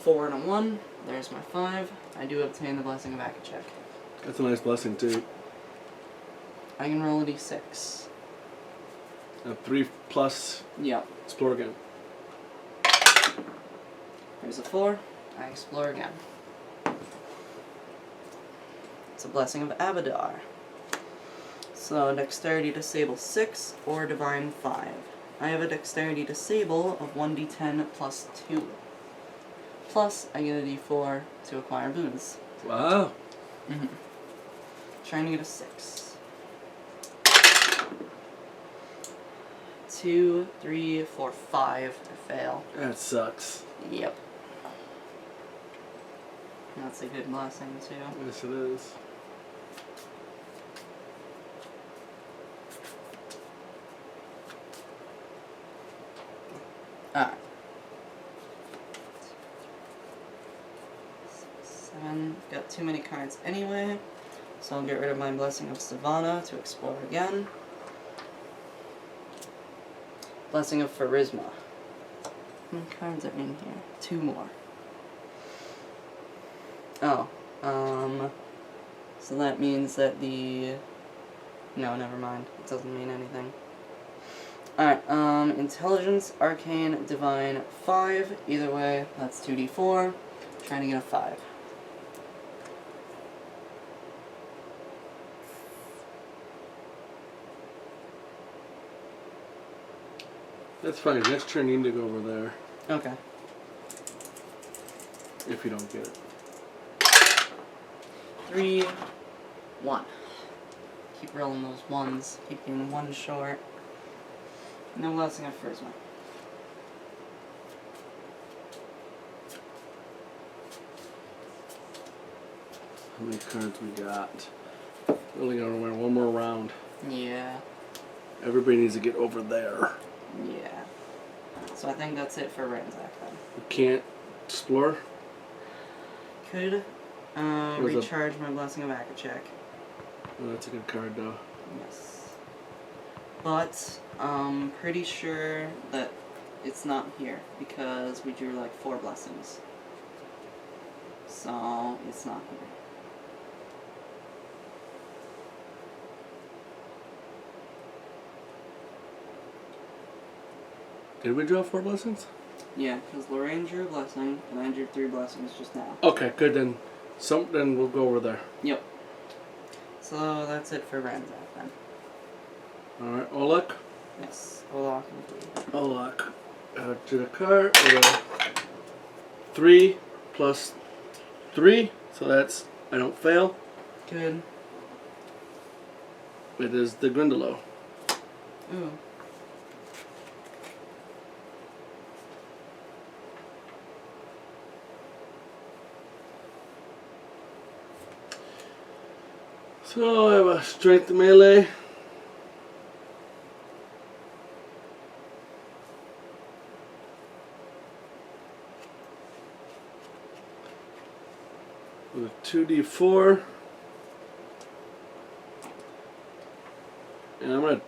Four and a 1. There's my 5. I do obtain the Blessing of Akachek. That's a nice blessing, too. I can roll a D6. A 3 plus. Yep. Explore again. There's a 4. I explore again. It's a Blessing of Abadar. So Dexterity Disable 6 or Divine 5. I have a Dexterity Disable of 1d10 plus 2. Plus, I get a d4 to acquire boons. Wow. Trying to get a 6. 2, 3, 4, 5. I fail. That sucks. Yep. That's a good blessing, too. Yes, it is. Alright. 7. Got too many cards anyway, so I'll get rid of my Blessing of Savannah to explore again. Blessing of Pharisma. How many cards are in here? 2 more. Oh, so that means that the... No, never mind. It doesn't mean anything. Alright, Intelligence, Arcane, Divine, 5. Either way, that's 2d4. Trying to get a 5. That's fine. Next turn, you need to go over there. Okay. If you don't get it. 3, 1. Keep rolling those 1s. Keep getting 1 short. No Blessing of Pharisma. How many cards we got? We're only gonna win one more round. Yeah. Everybody needs to get over there. Yeah. So I think that's it for Ransack then. You can't explore? Could Where's recharge my Blessing of Akachek. Oh, that's a good card, though. Yes. But I'm pretty sure that it's not here because we drew like 4 blessings. So it's not here. Did we draw 4 blessings? Yeah, because Lorraine drew a blessing, and I drew 3 blessings just now. Okay, good then. Then we'll go over there. Yep. So that's it for Ranzak then. Alright, Olek. Yes, Olak and Olek. To the card. 3 plus 3. So that's, I don't fail. Good. It is the Grindylow. Ooh. So I have a strength melee. With a 2d4. And I'm gonna.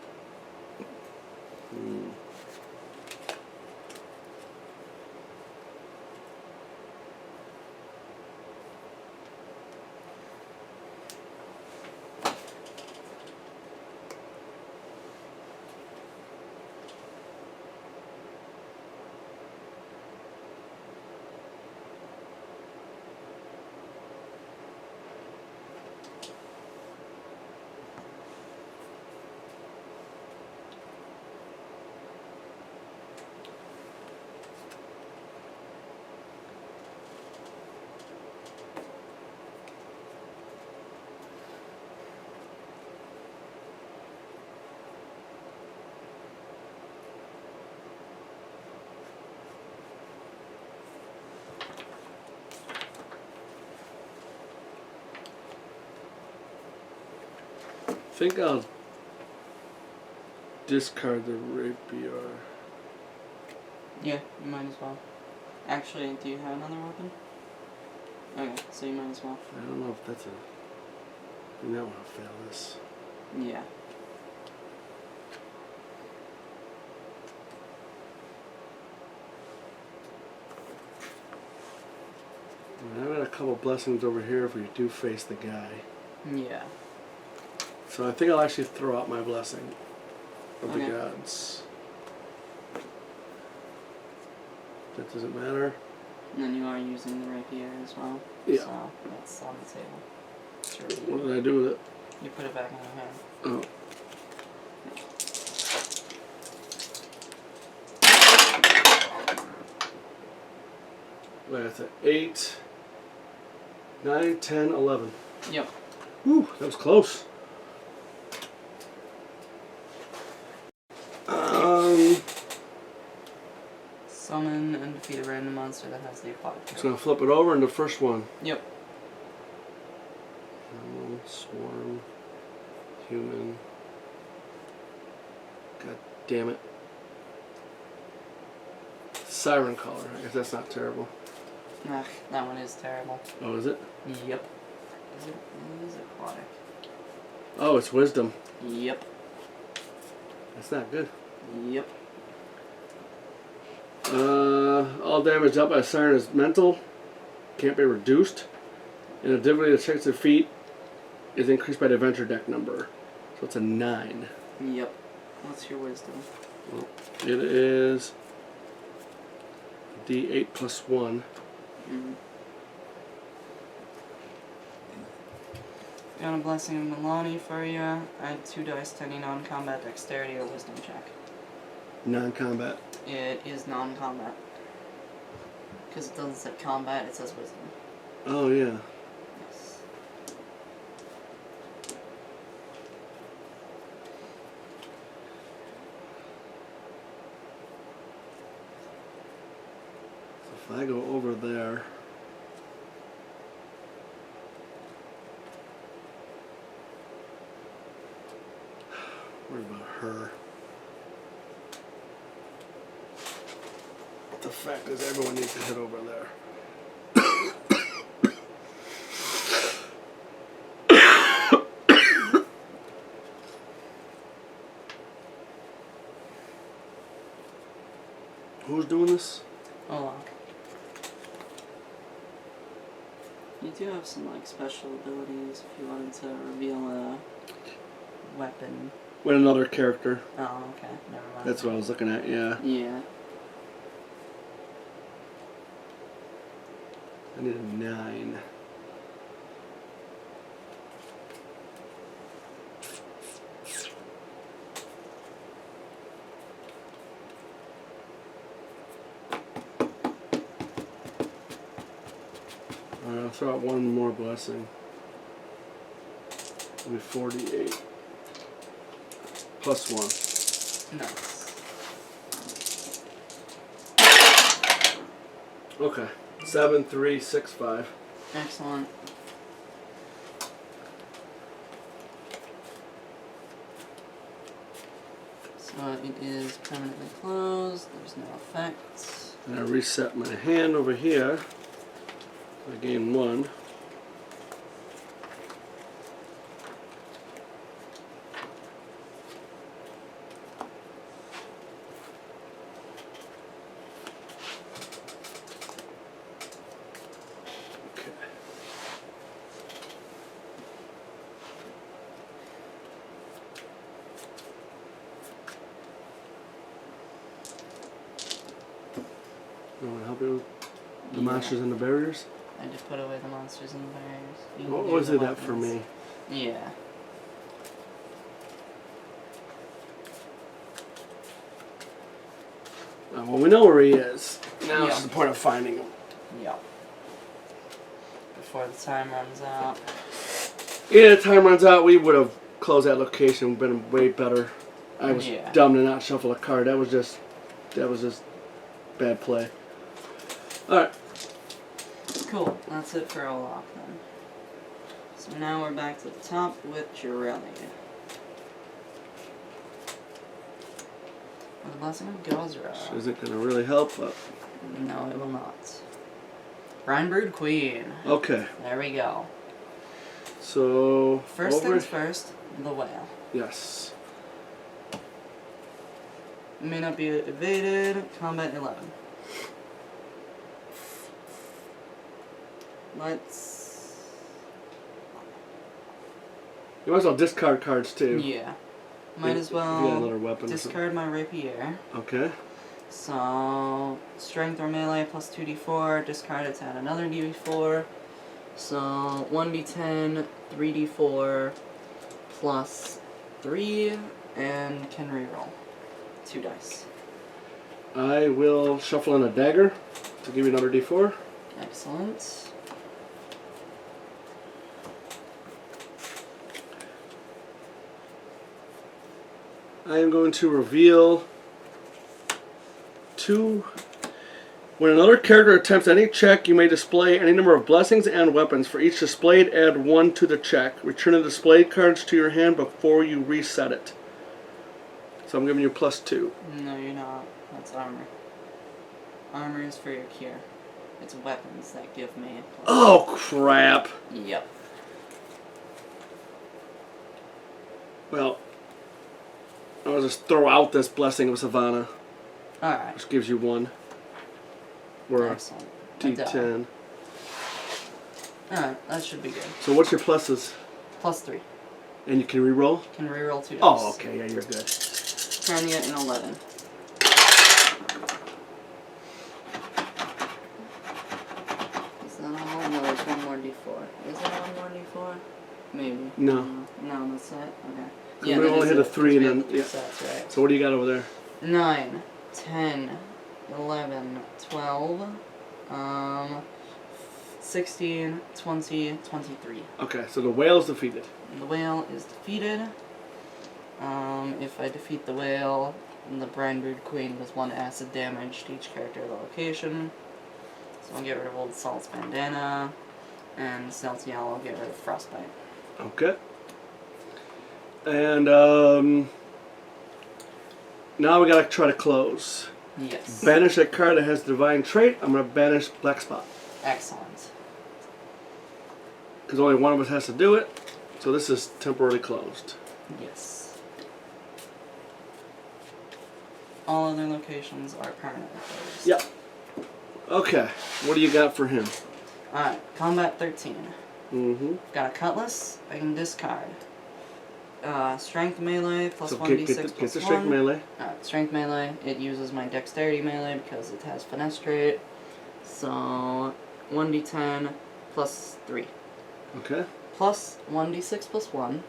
I think I'll discard the rapier. Yeah, you might as well. Actually, do you have another weapon? Okay, so you might as well. I don't know if that's a. You don't want to fail this. Yeah. I've got a couple blessings over here if we do face the guy. Yeah. So I think I'll actually throw out my blessing of the Okay. gods. That doesn't matter. And then you are using the rapier as well. Yeah. So that's on the table. Sure. What did I do with it? You put it back in your hand. Oh. Wait, that's an 8, 9, 10, 11. Yep. Whew, that was close. Summon and defeat a random monster that has the aquatic Just type. gonna flip it over in the first one. Yep. Animal, swarm, human. God damn it. Siren collar. I guess that's not terrible. Ugh, that one is terrible. Oh, is it? Yep. It is aquatic. Oh, it's wisdom. Yep. That's not good. Yep. All damage dealt by a siren is mental. Can't be reduced. And the difficulty of checks defeat is increased by the adventure deck number. So it's a 9. Yep. What's your wisdom? Well, it is D8 plus 1. Mm. Got a blessing of Milani for you. Add 2 dice to any non-combat dexterity or wisdom check. Non-combat. It is non-combat. Because it doesn't say combat, it says wisdom. Oh, yeah. Yes. So if I go over there. What about her? The fact is, everyone needs to head over there. Who's doing this? Oh, You do have some like special abilities if you wanted to reveal a weapon. With another character. Oh, okay. Never mind. That's what I was looking at, yeah. Yeah. I need a 9. Alright, I'll throw out one more blessing. It'll be 48. Plus 1. Nice. Okay. 7, 3, 6, 5. Excellent. So it is permanently closed. There's no effects. And I reset my hand over here. I gain 1. Okay. You want to help you with the monsters and the barriers? I just put away the monsters and the barriers. You can What do was the it that for weapons. me? Yeah. Well, we know where he is. Now Yeah. it's the point of finding him. Yep. Before the time runs out. Yeah, the time runs out. We would have closed that location. Been way better. I was Yeah. dumb to not shuffle a card. That was just bad play. All right. Cool. That's it for Olaf then. So now we're back to the top with Jirelli. With the Blessing of Gozra. Which isn't going to really help, but No, it will not. Brine-Brood Queen. okay. There we go. So First over. things first, the whale. Yes. May not be evaded. Combat 11. Let's... You might as well discard cards too. Yeah. Might as If you got another well weapon. or discard my rapier. something. Okay. So, strength or melee plus 2d4, discard it to add another d4. So, 1d10, 3d4, plus 3, and can reroll 2 dice. I will shuffle in a dagger to give you another D4. Excellent. I am going to reveal 2. When another character attempts any check, you may display any number of blessings and weapons. For each displayed, add 1 to the check. Return the displayed cards to your hand before you reset it. So I'm giving you plus 2. No, you're not. That's armor. Armor is for your cure. It's weapons that give me plus. Oh, crap. Yep. Well, I'll just throw out this Blessing of Savannah, Alright. which gives you 1. We're Excellent. A die. D10. Alright, that should be good. So what's your pluses? Plus 3. And you can reroll? Can reroll 2 dice. Oh, okay. Yeah, you're good. Trying to get an 11. Is that all? No, there's one more d4. Is there one more d4? Maybe. No. No, that's it? Okay. We that only is hit a it, 3 'cause we and had then- the yeah. sets, right? So what do you got over there? 9, 10, 11, 12, 16, 20, 23. Okay, so the whale's defeated. The whale is defeated. If I defeat the whale, the Brine-Brood Queen does 1 acid damage to each character at the location. So I'll get rid of Old Salt's bandana, and Salty Owl will get rid of Frostbite. Okay. And now we gotta try to close. Yes. Banish a card that has divine trait. I'm gonna banish Black Spot. Excellent. Because only one of us has to do it. So this is temporarily closed. Yes. All other locations are permanently closed. Yep. Okay. What do you got for him? Alright, combat 13. Mm-hmm. Got a cutlass, I can discard. Strength melee plus So 1d6 get the plus strength 1. melee. Strength melee, it uses my dexterity melee because it has finesse trait. So 1d10 plus 3. Okay. Plus 1d6 plus 1.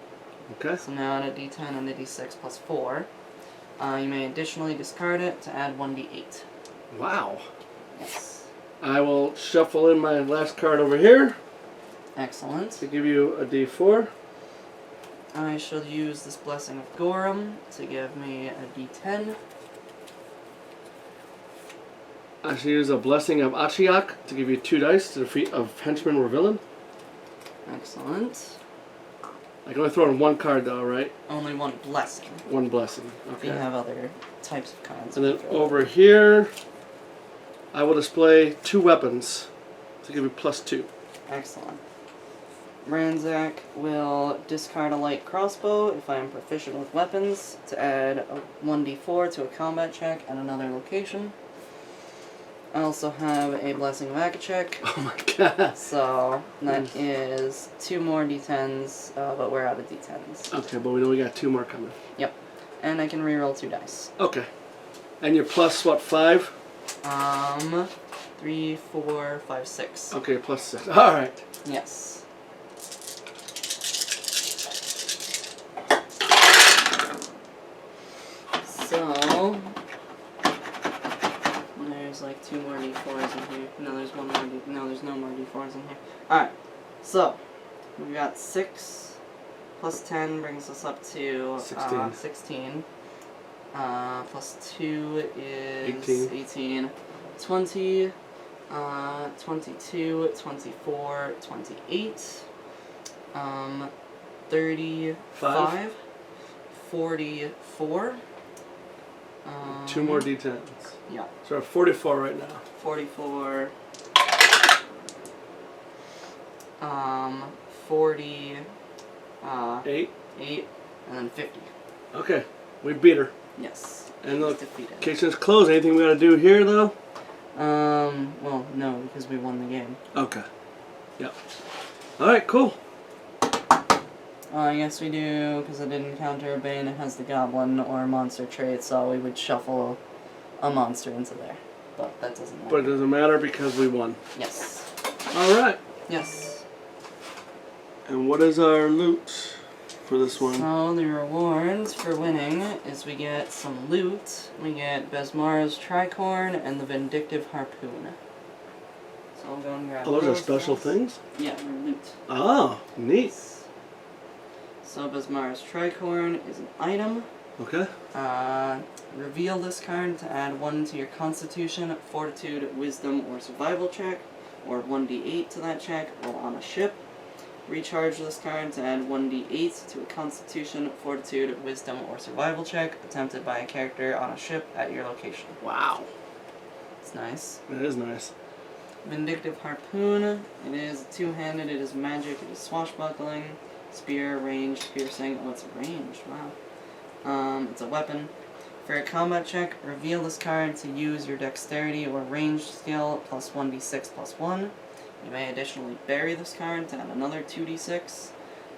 Okay. So now add a d10 and a d6 plus 4. You may additionally discard it to add 1d8. Wow. Yes. I will shuffle in my last card over here Excellent. to give you a d4. I shall use this Blessing of Gorum to give me a d10. I should use a Blessing of Achiak to give you 2 dice to defeat a henchman or villain. Excellent. I can only throw in 1 card though, right? Only 1 blessing. 1 blessing. If you Okay. have other types of cards. And then over here, I will display 2 weapons to give you +2. Excellent. Ranzak will discard a light crossbow if I am proficient with weapons to add a 1d4 to a combat check at another location. I also have a Blessing of Akachek. Oh my god. So that is 2 more d10s, but we're out of d10s. Okay, but we know we got 2 more coming. Yep. And I can reroll 2 dice. Okay. And you're plus what, 5? 3, 4, 5, 6. Okay, +6. Alright. Yes. So there's like 2 more d4s in here. No, there's one more no, there's no more d4s in here. Alright. So we got 6 plus 10 brings us up to 16. Plus 2 is 18. 20, 22, 24, 28, 35, 44. 2 more d10s. Yeah. So we're 44 right now. 44. 40. 8. 8, and then 50. Okay. We beat her. Yes. And look, defeated. kitchen's closed. Anything we gotta do here though? Well, no, because we won the game. Okay. Yep. Alright, cool. Yes, we do, because I didn't encounter a Bane. It has the Goblin or Monster trait, so we would shuffle a monster into there. But that doesn't matter. But it doesn't matter because we won. Yes. Alright. Yes. And what is our loot for this one? So, the rewards for winning is we get some loot. We get Besmara's Tricorn and the Vindictive Harpoon. So I'll go and grab Oh, those are special guys. things? Yeah, they're loot. Oh, neat. So Besmara's Tricorn is an item. Okay. Reveal this card to add 1 to your Constitution, Fortitude, Wisdom, or Survival check, or 1d8 to that check while on a ship. Recharge this card to add 1d8 to a Constitution, Fortitude, Wisdom, or Survival check attempted by a character on a ship at your location. Wow. It's nice. That is nice. Vindictive Harpoon. It is 2-handed, it is magic, it is swashbuckling, spear, ranged, piercing. Oh, it's ranged, wow. It's a weapon. For a combat check, reveal this card to use your dexterity or ranged skill plus 1d6 plus 1. You may additionally bury this card to add another 2d6,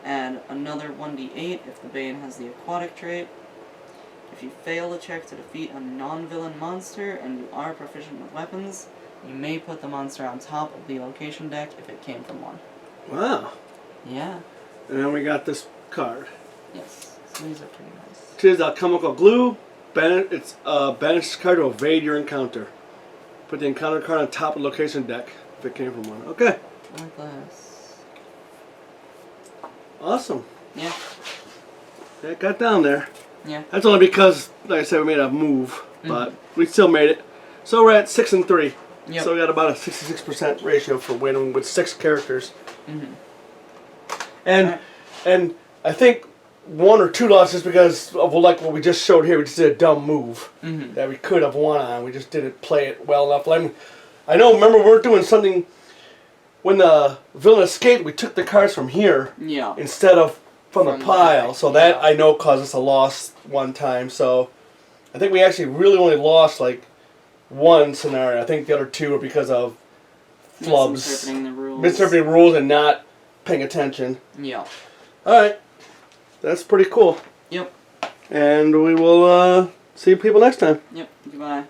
add another 1d8 if the Bane has the aquatic trait. If you fail a check to defeat a non-villain monster and you are proficient with weapons, you may put the monster on top of the location deck if it came from one. Wow. Yeah. And then we got this card. Yes. So these are pretty nice. It is alchemical glue. It's banish this card to evade your encounter. Put the encounter card on top of the location deck if it came from one. Okay. Like this. Awesome. Yeah. It got down there. Yeah. That's only because, like I said, we made a move, but we still made it. So we're at 6 and 3. Yep. So we got about a 66% ratio for winning with 6 characters. Mm-hmm. And I think 1 or 2 losses because of like what we just showed here. We just did a dumb move that we could have won on. We just didn't play it well enough. I know. Remember, we were doing something when the villain escaped. We took the cards from here instead of from the pile. So that I know caused us a loss one time. So I think we actually really only lost like 1 scenario. I think the other 2 were because of flubs. Misinterpreting the rules. Misinterpreting rules and not paying attention. Yeah. Alright. That's pretty cool. Yep. And we will see people next time. Yep. Goodbye.